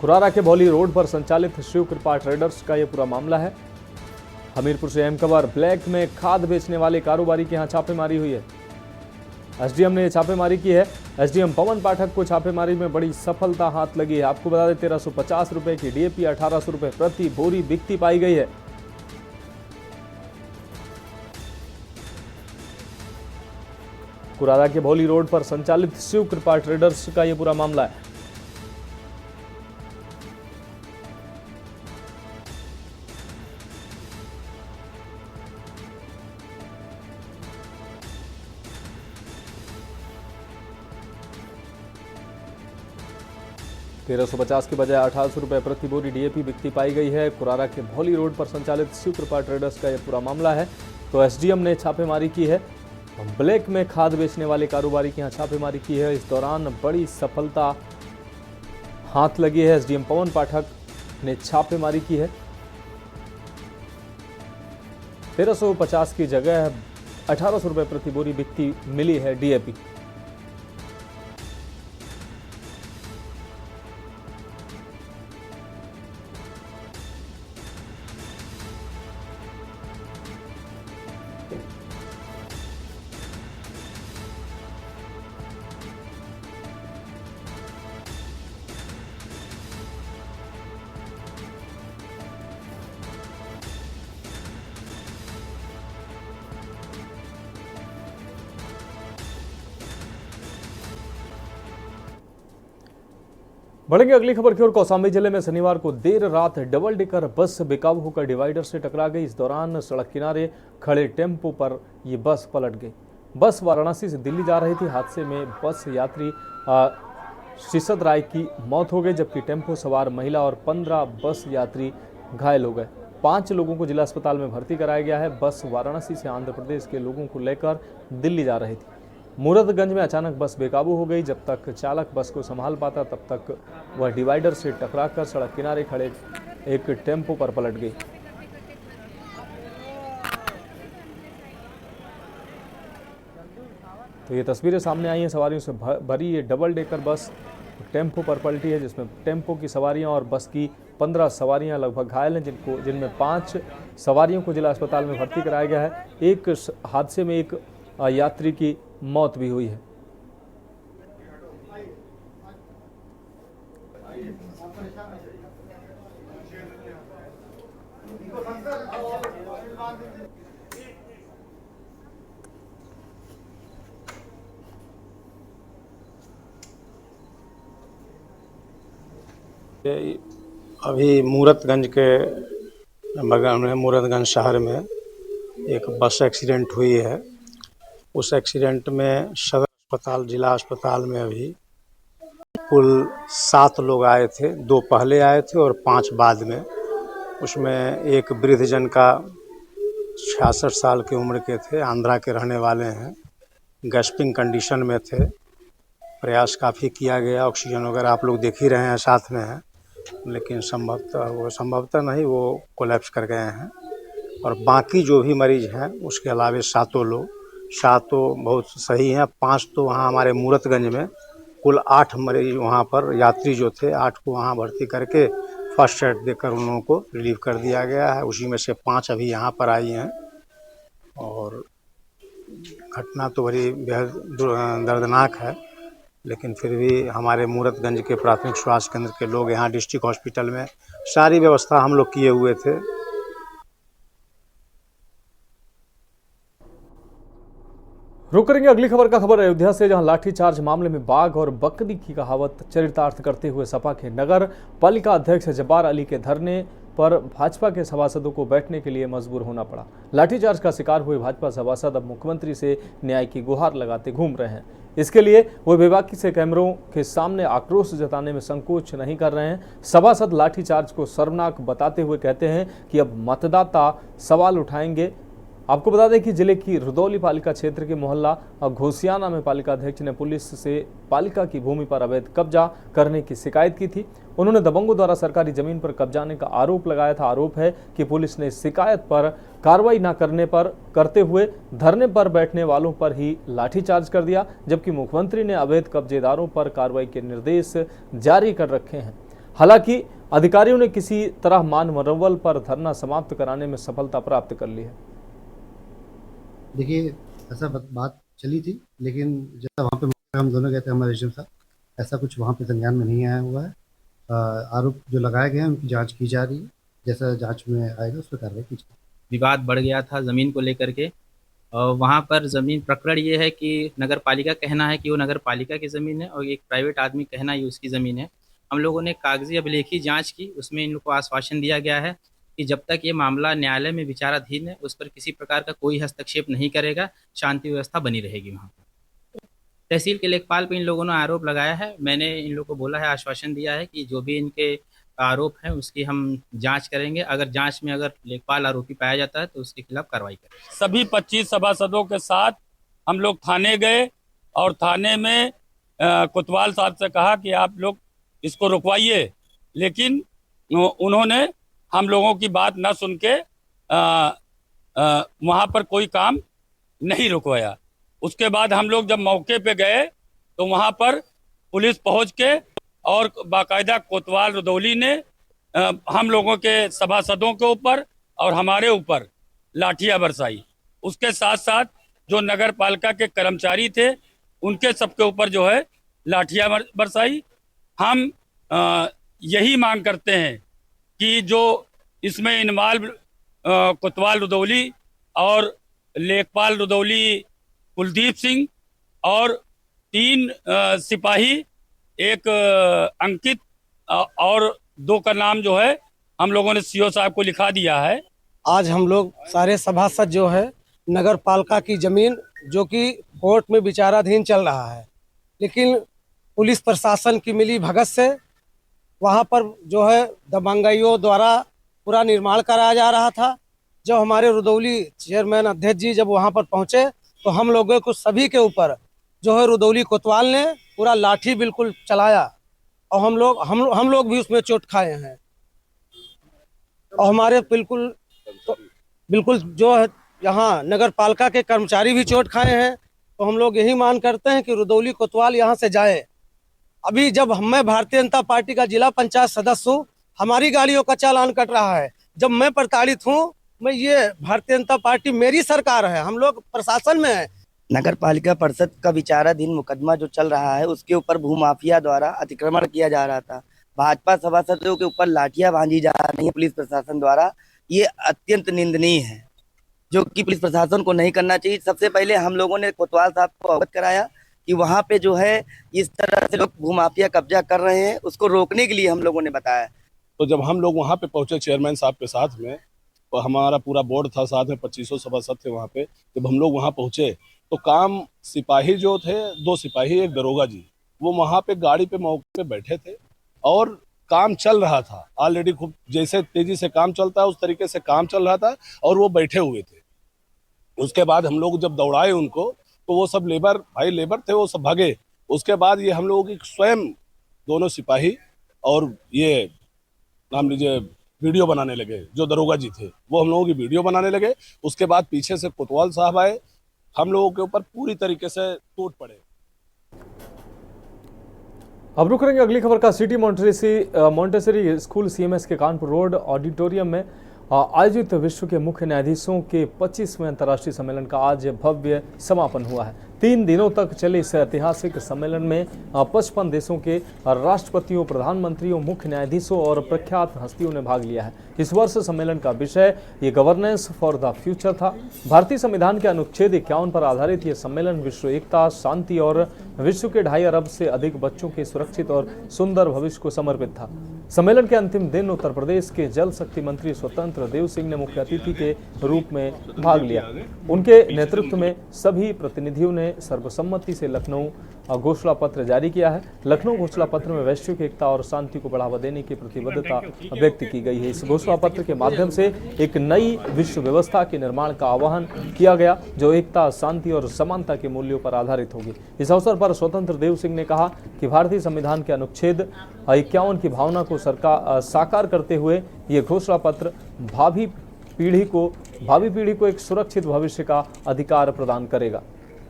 कुरारा के भौली रोड पर संचालित शिव कृपा ट्रेडर्स का यह पूरा मामला है। हमीरपुर से अहम खबर, ब्लैक में खाद बेचने वाले कारोबारी के यहां छापेमारी हुई है। एसडीएम ने छापेमारी की है। एसडीएम पवन पाठक को छापेमारी में बड़ी सफलता हाथ लगी है। आपको बता दें, 1350 रुपए की डीएपी 1800 रुपए प्रति बोरी बिकती पाई गई है। कुरारा के भौली रोड पर संचालित शिव कृपा ट्रेडर्स का यह पूरा मामला है। तेरह 1350 के बजाय 1800 रुपये प्रति बोरी डीएपी बिकती पाई गई है। कुरारा के भौली रोड पर संचालित शिव कृपा ट्रेडर्स का यह पूरा मामला है। तो एसडीएम ने छापेमारी की है। ब्लैक में खाद बेचने वाले कारोबारी के यहाँ छापेमारी की है। इस दौरान बड़ी सफलता हाथ लगी है। एसडीएम पवन पाठक ने छापेमारी की है। 1350 की जगह 1800 रुपये प्रति बोरी बिकती मिली है डीएपी। बढ़ेंगे अगली खबर की ओर। कौशाम्बी जिले में शनिवार को देर रात डबल डेकर बस बेकाबू होकर डिवाइडर से टकरा गई। इस दौरान सड़क किनारे खड़े टेम्पो पर यह बस पलट गई। बस वाराणसी से दिल्ली जा रही थी। हादसे में बस यात्री शीशद राय की मौत हो गई, जबकि टेम्पो सवार महिला और 15 बस यात्री घायल हो गए। 5 लोगों को जिला अस्पताल में भर्ती कराया गया है। बस वाराणसी से आंध्र प्रदेश के लोगों को लेकर दिल्ली जा रही थी। मूरतगंज में अचानक बस बेकाबू हो गई। जब तक चालक बस को संभाल पाता, तब तक वह डिवाइडर से टकराकर सड़क किनारे खड़े एक टेम्पो पर पलट गई। तो ये तस्वीरें सामने आई हैं। सवारियों से भरी ये डबल डेकर बस टेम्पो पर पलटी है, जिसमें टेम्पो की सवारियां और बस की 15 सवारियां लगभग घायल हैं, जिनमें 5 सवारियों को जिला अस्पताल में भर्ती कराया गया है। एक हादसे में एक यात्री की मौत भी हुई है। अभी मूरतगंज के बगल में मूरतगंज शहर में एक बस एक्सीडेंट हुई है। उस एक्सीडेंट में सदर अस्पताल, जिला अस्पताल में अभी कुल 7 लोग आए थे, 2 पहले आए थे और 5 बाद में। उसमें एक वृद्धजन का 66 साल की उम्र के थे, आंध्रा के रहने वाले हैं, गैस्पिंग कंडीशन में थे। प्रयास काफ़ी किया गया, ऑक्सीजन वगैरह आप लोग देख ही रहे हैं, साथ में है, लेकिन संभवतः नहीं, वो कोलैप्स कर गए हैं। और बाकी जो भी मरीज हैं उसके अलावे 7 लोग, 7 बहुत सही हैं, 5 तो वहाँ हमारे मूरतगंज में, कुल 8 मरीज वहाँ पर यात्री जो थे 8 को वहाँ भर्ती करके फर्स्ट एड देकर उन लोगों को रिलीव कर दिया गया है। उसी में से 5 अभी यहाँ पर आई हैं। और घटना तो बड़ी बेहद दर्दनाक है, लेकिन फिर भी हमारे मूरतगंज के प्राथमिक स्वास्थ्य केंद्र के लोग यहाँ डिस्ट्रिक्ट हॉस्पिटल में सारी व्यवस्था हम लोग किए हुए थे। रुक करेंगे अगली खबर का। खबर अयोध्या से, जहां लाठीचार्ज मामले में बाघ और बकरी की कहावत चरितार्थ करते हुए सपा के नगर पालिका अध्यक्ष जब्बार अली के धरने पर भाजपा के सभासदों को बैठने के लिए मजबूर होना पड़ा। लाठीचार्ज का शिकार हुए भाजपा सभासद अब मुख्यमंत्री से न्याय की गुहार लगाते घूम रहे हैं। इसके लिए वो बेबाकी से कैमरों के सामने आक्रोश जताने में संकोच नहीं कर रहे हैं। सभासद लाठीचार्ज को शर्मनाक बताते हुए कहते हैं कि अब मतदाता सवाल उठाएंगे। आपको बता दें कि जिले की रुदौली पालिका क्षेत्र के मोहल्ला घोसियाना में पालिका अध्यक्ष ने पुलिस से पालिका की भूमि पर अवैध कब्जा करने की शिकायत की थी। उन्होंने दबंगों द्वारा सरकारी जमीन पर कब्जाने का आरोप लगाया था। आरोप है कि पुलिस ने शिकायत पर कार्रवाई न करते हुए धरने पर बैठने वालों पर ही लाठीचार्ज कर दिया, जबकि मुख्यमंत्री ने अवैध कब्जेदारों पर कार्रवाई के निर्देश जारी कर रखे हैं। हालांकि अधिकारियों ने किसी तरह मान मनोबल पर धरना समाप्त कराने में सफलता प्राप्त कर ली है। देखिए, ऐसा बात चली थी, लेकिन जैसा वहाँ पे हम दोनों गए थे, हमारे एसडीएम साहब, ऐसा कुछ वहाँ पे संज्ञान में नहीं आया हुआ है। आरोप जो लगाए गए हैं उनकी जांच की जा रही है, जैसा जांच में आएगा उस पर कार्रवाई की जाएगी। विवाद बढ़ गया था ज़मीन को लेकर के, और वहाँ पर ज़मीन प्रकरण ये है कि नगर पालिका कहना है कि वो नगर पालिका की ज़मीन है और एक प्राइवेट आदमी कहना है उसकी ज़मीन है। हम लोगों ने कागजी अभिलेखी जाँच की, उसमें इन लोग को आश्वासन दिया गया है कि जब तक ये मामला न्यायालय में विचाराधीन है उस पर किसी प्रकार का कोई हस्तक्षेप नहीं करेगा, शांति व्यवस्था बनी रहेगी। वहाँ पर तहसील के लेखपाल पर इन लोगों ने आरोप लगाया है। मैंने इन लोगों को बोला है, आश्वासन दिया है कि जो भी इनके आरोप हैं उसकी हम जांच करेंगे। अगर जांच में अगर लेखपाल आरोपी पाया जाता है तो उसके खिलाफ कार्रवाई करेंगे। सभी 25 सभासदों के साथ हम लोग थाने गए और थाने में कोतवाल साहब से कहा कि आप लोग इसको रुकवाइए, लेकिन उन्होंने हम लोगों की बात न सुन के वहाँ पर कोई काम नहीं रुकवाया। उसके बाद हम लोग जब मौके पे गए तो वहाँ पर पुलिस पहुँच के और बाकायदा कोतवाल रुदौली ने हम लोगों के सभासदों के ऊपर और हमारे ऊपर लाठियां बरसाई। उसके साथ साथ जो नगर पालिका के कर्मचारी थे उनके सबके ऊपर जो है लाठियां बरसाई। हम यही मांग करते हैं कि जो इसमें इन्वॉल्व कोतवाल रुदौली और लेखपाल रुदौली कुलदीप सिंह और 3 सिपाही, एक अंकित और 2 का नाम जो है हम लोगों ने सीओ साहब को लिखा दिया है। आज हम लोग सारे सभासद जो है नगर पालिका की जमीन जो कि कोर्ट में विचाराधीन चल रहा है, लेकिन पुलिस प्रशासन की मिली भगत से वहाँ पर जो है दबंगाइयों द्वारा पूरा निर्माण कराया जा रहा था। जब हमारे रुदौली चेयरमैन अध्यक्ष जी जब वहाँ पर पहुँचे तो हम लोगों को सभी के ऊपर जो है रुदौली कोतवाल ने पूरा लाठी बिल्कुल चलाया और हम लोग भी उसमें चोट खाए हैं। और हमारे बिल्कुल जो है यहाँ नगर पालिका के कर्मचारी भी चोट खाए हैं। तो हम लोग यही मांग करते हैं कि रुदौली कोतवाल यहाँ से जाए। अभी जब मैं भारतीय जनता पार्टी का जिला पंचायत सदस्य हूँ, हमारी गाड़ियों का चालान कट रहा है। जब मैं प्रताड़ित हूँ, मैं ये भारतीय जनता पार्टी मेरी सरकार है, हम लोग प्रशासन में है। नगर पालिका परिषद का विचाराधीन मुकदमा जो चल रहा है उसके ऊपर भूमाफिया द्वारा अतिक्रमण किया जा रहा था। भाजपा सभासदों के ऊपर लाठियां बांधी जा रही है पुलिस प्रशासन द्वारा। ये अत्यंत निंदनीय है, जो कि पुलिस प्रशासन को नहीं करना चाहिए। सबसे पहले हम लोगों ने कोतवाल साहब को अवगत कराया कि वहाँ पे जो है इस तरह से लोग भूमाफिया कब्जा कर रहे हैं, उसको रोकने के लिए हम लोगों ने बताया। तो जब हम लोग वहाँ पे पहुँचे चेयरमैन साहब के साथ में, तो हमारा पूरा बोर्ड था साथ में, 2500 सभासद थे वहाँ पे। जब हम लोग वहाँ पहुँचे तो काम सिपाही जो थे, 2 सिपाही एक दरोगा जी, वो वहां पे गाड़ी पे मौके पे बैठे थे और काम चल रहा था ऑलरेडी। खूब जैसे तेजी से काम चलता है उस तरीके से काम चल रहा था और वो बैठे हुए थे। उसके बाद हम लोग जब दौड़ाए उनको तो वो सब लेबर थे, वो सब भागे। उसके बाद ये हम लोगों की स्वयं दोनों सिपाही और ये नाम लीजिए वीडियो बनाने लगे। जो दरोगा जी थे वो हम लोगों की वीडियो बनाने लगे। उसके बाद पीछे से कोतवाल साहब आए, हम लोगों के ऊपर पूरी तरीके से टूट पड़े। अब रुक करेंगे अगली खबर का। सिटी मॉन्टेसरी स्कूल CMS के कानपुर रोड ऑडिटोरियम में आयोजित विश्व के मुख्य न्यायाधीशों के 25वें अंतर्राष्ट्रीय सम्मेलन का आज भव्य समापन हुआ है। 3 दिनों तक चले इस ऐतिहासिक सम्मेलन में 55 देशों के राष्ट्रपतियों, प्रधानमंत्रियों, मुख्य न्यायाधीशों और प्रख्यात हस्तियों ने भाग लिया है। इस वर्ष सम्मेलन का विषय ये गवर्नेंस फॉर द फ्यूचर था। भारतीय संविधान के अनुच्छेद 51 पर आधारित यह सम्मेलन विश्व एकता, शांति और विश्व के 2.5 अरब से अधिक बच्चों के सुरक्षित और सुंदर भविष्य को समर्पित था। सम्मेलन के अंतिम दिन उत्तर प्रदेश के जल शक्ति मंत्री स्वतंत्र देव सिंह ने मुख्य अतिथि के रूप में भाग लिया। उनके नेतृत्व में सभी प्रतिनिधियों ने सर्वसम्मति से लखनऊ घोषणा पत्र जारी किया है। लखनऊ घोषणा पत्र में वैश्विक एकता और शांति को बढ़ावा देने की प्रतिबद्धता व्यक्त की गई है। इस घोषणा पत्र के माध्यम से एक नई विश्व व्यवस्था के निर्माण का आह्वान किया गया जो एकता, शांति और समानता के मूल्यों पर आधारित होगी। इस अवसर पर स्वतंत्र देव सिंह ने कहा कि भारतीय संविधान के अनुच्छेद 51 की भावना को साकार करते हुए ये घोषणा पत्र भावी पीढ़ी को एक सुरक्षित भविष्य का अधिकार प्रदान करेगा।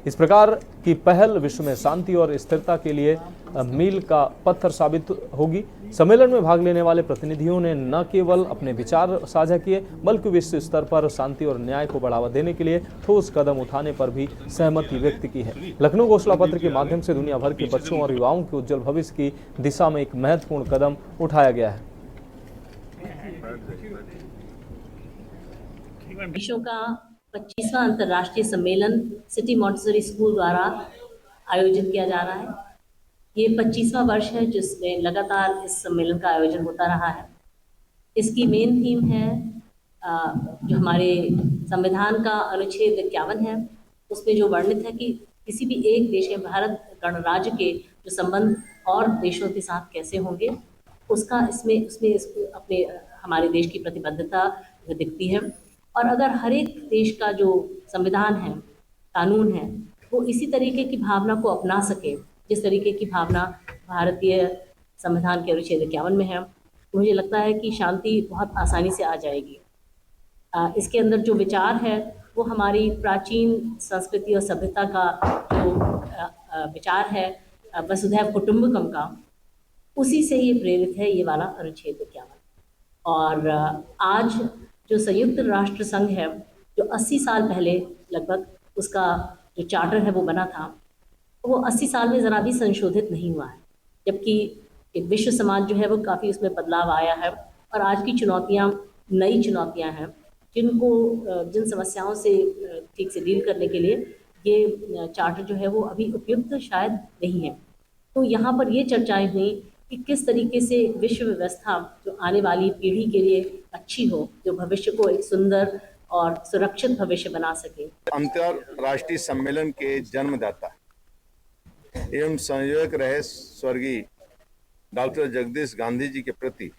इस प्रकार की पहल विश्व में शांति और स्थिरता के लिए मील का पत्थर साबित होगी। सम्मेलन में भाग लेने वाले प्रतिनिधियों ने न केवल अपने विचार साझा किए बल्कि विश्व स्तर पर शांति और न्याय को बढ़ावा देने के लिए ठोस कदम उठाने पर भी सहमति व्यक्त की है। लखनऊ घोषणा पत्र के माध्यम से दुनिया भर के बच्चों और युवाओं के उज्जवल भविष्य की दिशा में एक महत्वपूर्ण कदम उठाया गया है। विश्व का 25वां अंतर्राष्ट्रीय सम्मेलन सिटी मॉन्टेसरी स्कूल द्वारा आयोजित किया जा रहा है। ये 25वां वर्ष है जिसमें लगातार इस सम्मेलन का आयोजन होता रहा है। इसकी मेन थीम है जो हमारे संविधान का अनुच्छेद 51 है, उसमें जो वर्णित है कि किसी भी एक देश में भारत गणराज्य के जो संबंध और देशों के साथ कैसे होंगे उसका उसमें अपने हमारे देश की प्रतिबद्धता दिखती है। और अगर हर एक देश का जो संविधान है, कानून है, वो इसी तरीके की भावना को अपना सके जिस तरीके की भावना भारतीय संविधान के अनुच्छेद 51 में है, तो मुझे लगता है कि शांति बहुत आसानी से आ जाएगी। इसके अंदर जो विचार है वो हमारी प्राचीन संस्कृति और सभ्यता का जो विचार है वसुधैव कुटुंबकम का, उसी से ही प्रेरित है ये वाला अनुच्छेद 51। और आज जो संयुक्त राष्ट्र संघ है जो 80 साल पहले लगभग उसका जो चार्टर है वो बना था, वो 80 साल में ज़रा भी संशोधित नहीं हुआ है, जबकि एक विश्व समाज जो है वो काफ़ी उसमें बदलाव आया है। और आज की चुनौतियाँ नई चुनौतियाँ हैं जिन समस्याओं से ठीक से डील करने के लिए ये चार्टर जो है वो अभी उपयुक्त शायद नहीं है। तो यहाँ पर ये चर्चाएँ हुई कि किस तरीके से विश्व व्यवस्था जो आने वाली पीढ़ी के लिए अच्छी हो, जो भविष्य को एक सुंदर और सुरक्षित भविष्य बना सके। अंतर्राष्ट्रीय सम्मेलन के जन्मदाता एवं संयोजक रहे स्वर्गीय डॉक्टर जगदीश गांधी जी के प्रति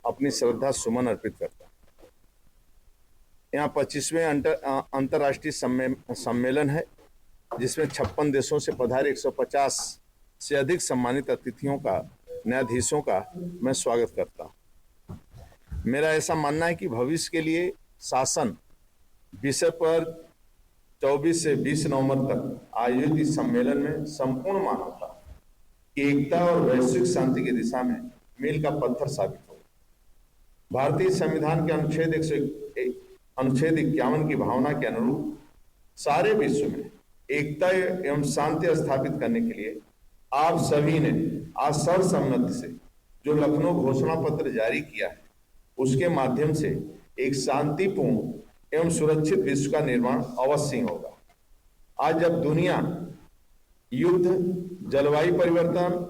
अपनी श्रद्धा सुमन अर्पित करता। यहाँ 25वें अंतर्राष्ट्रीय सम्मेलन है जिसमें 56 देशों से पधारे 150 से अधिक सम्मानित अतिथियों का, न्यायाधीशों का मैं स्वागत करता हूँ। मेरा ऐसा मानना है कि भविष्य के लिए शासन विषय पर 24 से 20 नवंबर तक आयोजित इस सम्मेलन में संपूर्ण मानवता की एकता और वैश्विक शांति की दिशा में मील का पत्थर साबित होगा। भारतीय संविधान के अनुच्छेद 51 की भावना के अनुरूप सारे विश्व में एकता एवं शांति स्थापित करने के लिए आप सभी ने आज सर्वसम्मति से जो लखनऊ घोषणा पत्र जारी किया है उसके माध्यम से एक शांतिपूर्ण एवं सुरक्षित विश्व का निर्माण अवश्य होगा। आज जब दुनिया युद्ध, जलवायु परिवर्तन,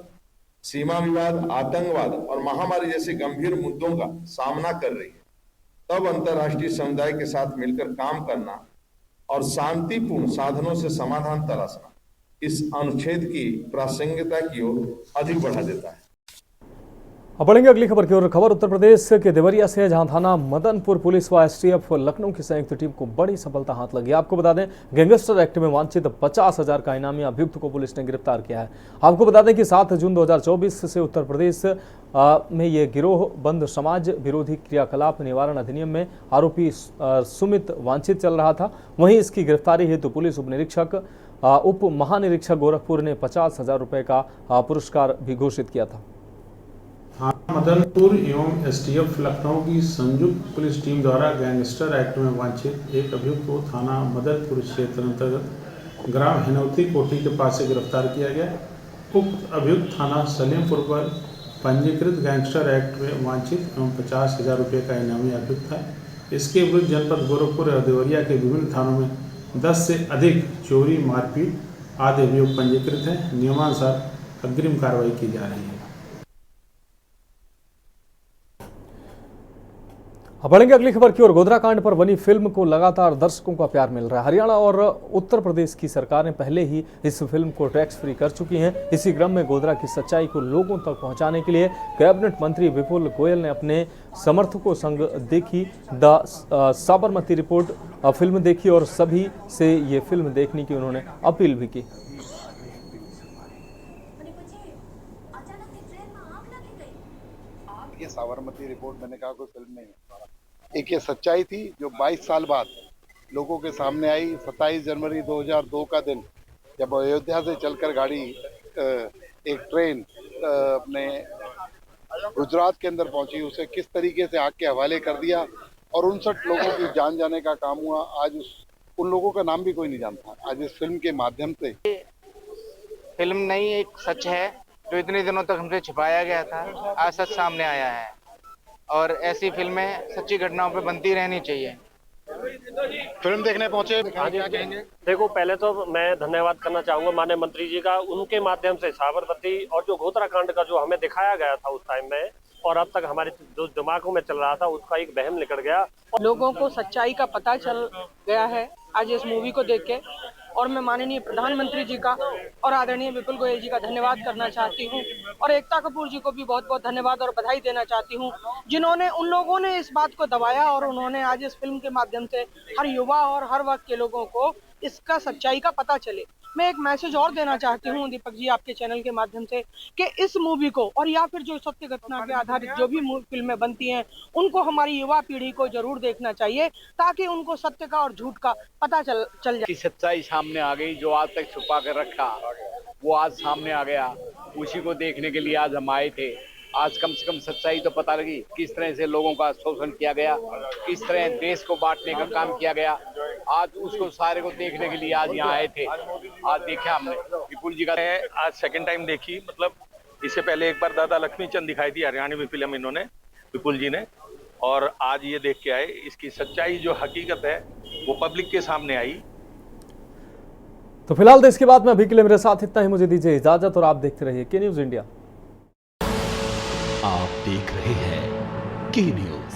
सीमा विवाद, आतंकवाद और महामारी जैसे गंभीर मुद्दों का सामना कर रही है, तब अंतर्राष्ट्रीय समुदाय के साथ मिलकर काम करना और शांतिपूर्ण साधनों से समाधान तलाशना इस अनुच्छेद की प्रासंगिकता की ओर अधिक बढ़ा देता है। अब बढ़ेंगे अगली खबर की ओर। खबर उत्तर प्रदेश के देवरिया से, जहां थाना मदनपुर पुलिस व एसटीएफ लखनऊ की संयुक्त टीम को बड़ी सफलता हाथ लगी। आपको बता दें, गैंगस्टर एक्ट में वांछित 50,000 का इनामी अभियुक्त को पुलिस ने गिरफ्तार किया है। आपको बता दें कि 7 जून 2024 से उत्तर प्रदेश में ये गिरोह बंद समाज विरोधी क्रियाकलाप निवारण अधिनियम में आरोपी सुमित वांछित चल रहा था। वहीं इसकी गिरफ्तारी हेतु पुलिस उप महानिरीक्षक गोरखपुर ने 50,000 रुपये का पुरस्कार भी घोषित किया था। थाना मदनपुर एवं एसटीएफ लखनऊ की संयुक्त पुलिस टीम द्वारा गैंगस्टर एक्ट में वांछित एक अभियुक्त को थाना मदनपुर क्षेत्र अंतर्गत ग्राम हिनौती कोठी के पास से गिरफ्तार किया गया। उक्त अभियुक्त थाना सलीमपुर पर पंजीकृत गैंगस्टर एक्ट में वांछित एवं 50,000 रुपये का इनामी अभियुक्त था। इसके विरुद्ध जनपद गोरखपुर और देवरिया के विभिन्न थानों में 10 से अधिक चोरी, मारपीट आदि अभियोग पंजीकृत हैं। नियमानुसार अग्रिम कार्रवाई की जा रही है। अब बढ़ेंगे अगली खबर की ओर। गोधरा कांड पर बनी फिल्म को लगातार दर्शकों का प्यार मिल रहा है। हरियाणा और उत्तर प्रदेश की सरकारें पहले ही इस फिल्म को टैक्स फ्री कर चुकी हैं। इसी क्रम में गोधरा की सच्चाई को लोगों तक पहुंचाने के लिए कैबिनेट मंत्री विपुल गोयल ने अपने समर्थकों संग देखी द साबरमती रिपोर्ट फिल्म देखी और सभी से ये फिल्म देखने की उन्होंने अपील भी की। ये साबरमती रिपोर्ट मैंने कहा कोई फिल्म नहीं है, एक ये सच्चाई थी जो 22 साल बाद लोगों के सामने आई। 27 जनवरी 2002 का दिन जब अयोध्या से चलकर गाड़ी एक ट्रेन अपने गुजरात के अंदर पहुंची, उसे किस तरीके से आग के हवाले कर दिया और 59 लोगों की जान जाने का काम हुआ। आज उन लोगों का नाम भी कोई नहीं जानता। आज इस फिल्म के माध्यम से, फिल्म नहीं एक सच है जो इतने दिनों तक हमसे छिपाया गया था, आज सच सामने आया है और ऐसी फिल्में सच्ची घटनाओं पे बनती रहनी चाहिए। फिल्म देखने पहुंचे, क्या कहेंगे? देखो, पहले तो मैं धन्यवाद करना चाहूंगा माननीय मंत्री जी का। उनके माध्यम से साबरमती और जो गोधरा कांड का जो हमें दिखाया गया था उस टाइम में और अब तक हमारे जो दिमागों में चल रहा था उसका एक वहम निकल गया। लोगों को सच्चाई का पता चल गया है आज इस मूवी को देख के, और मैं माननीय प्रधानमंत्री जी का और आदरणीय विपुल गोयल जी का धन्यवाद करना चाहती हूं और एकता कपूर जी को भी बहुत बहुत धन्यवाद और बधाई देना चाहती हूं, जिन्होंने उन लोगों ने इस बात को दबाया और उन्होंने आज इस फिल्म के माध्यम से हर युवा और हर वर्ग के लोगों को इसका सच्चाई का पता चले। मैं एक मैसेज और देना चाहती हूं दीपक जी आपके चैनल के माध्यम से कि इस मूवी को और या फिर जो सत्य घटना पे आधारित जो भी फिल्में बनती हैं उनको हमारी युवा पीढ़ी को जरूर देखना चाहिए ताकि उनको सत्य का और झूठ का पता चल जाए। सच्चाई सामने आ गई, जो आज तक छुपा कर रखा वो आज सामने आ गया। उसी को देखने के लिए आज हम आए थे। आज कम से कम सच्चाई तो पता लगी, किस तरह से लोगों का शोषण किया गया, किस तरह देश को बांटने का काम किया गया। आज उसको सारे को देखने के लिए आज यहाँ आए थे। आज देखा हमने विपुल जी का, आज सेकंड टाइम देखी। मतलब इससे पहले एक बार दादा लक्ष्मीचंद दिखाई थी हरियाणवी फिल्म इन्होंने, विपुल जी ने, और आज ये देख के आए। इसकी सच्चाई जो हकीकत है वो पब्लिक के सामने आई। तो फिलहाल देश के बाद में अभी के लिए मेरे साथ इतना ही। मुझे दीजिए इजाजत और आप देखते रहिए के न्यूज इंडिया। आप देख रहे हैं के न्यूज,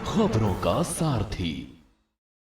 खबरों का सारथी।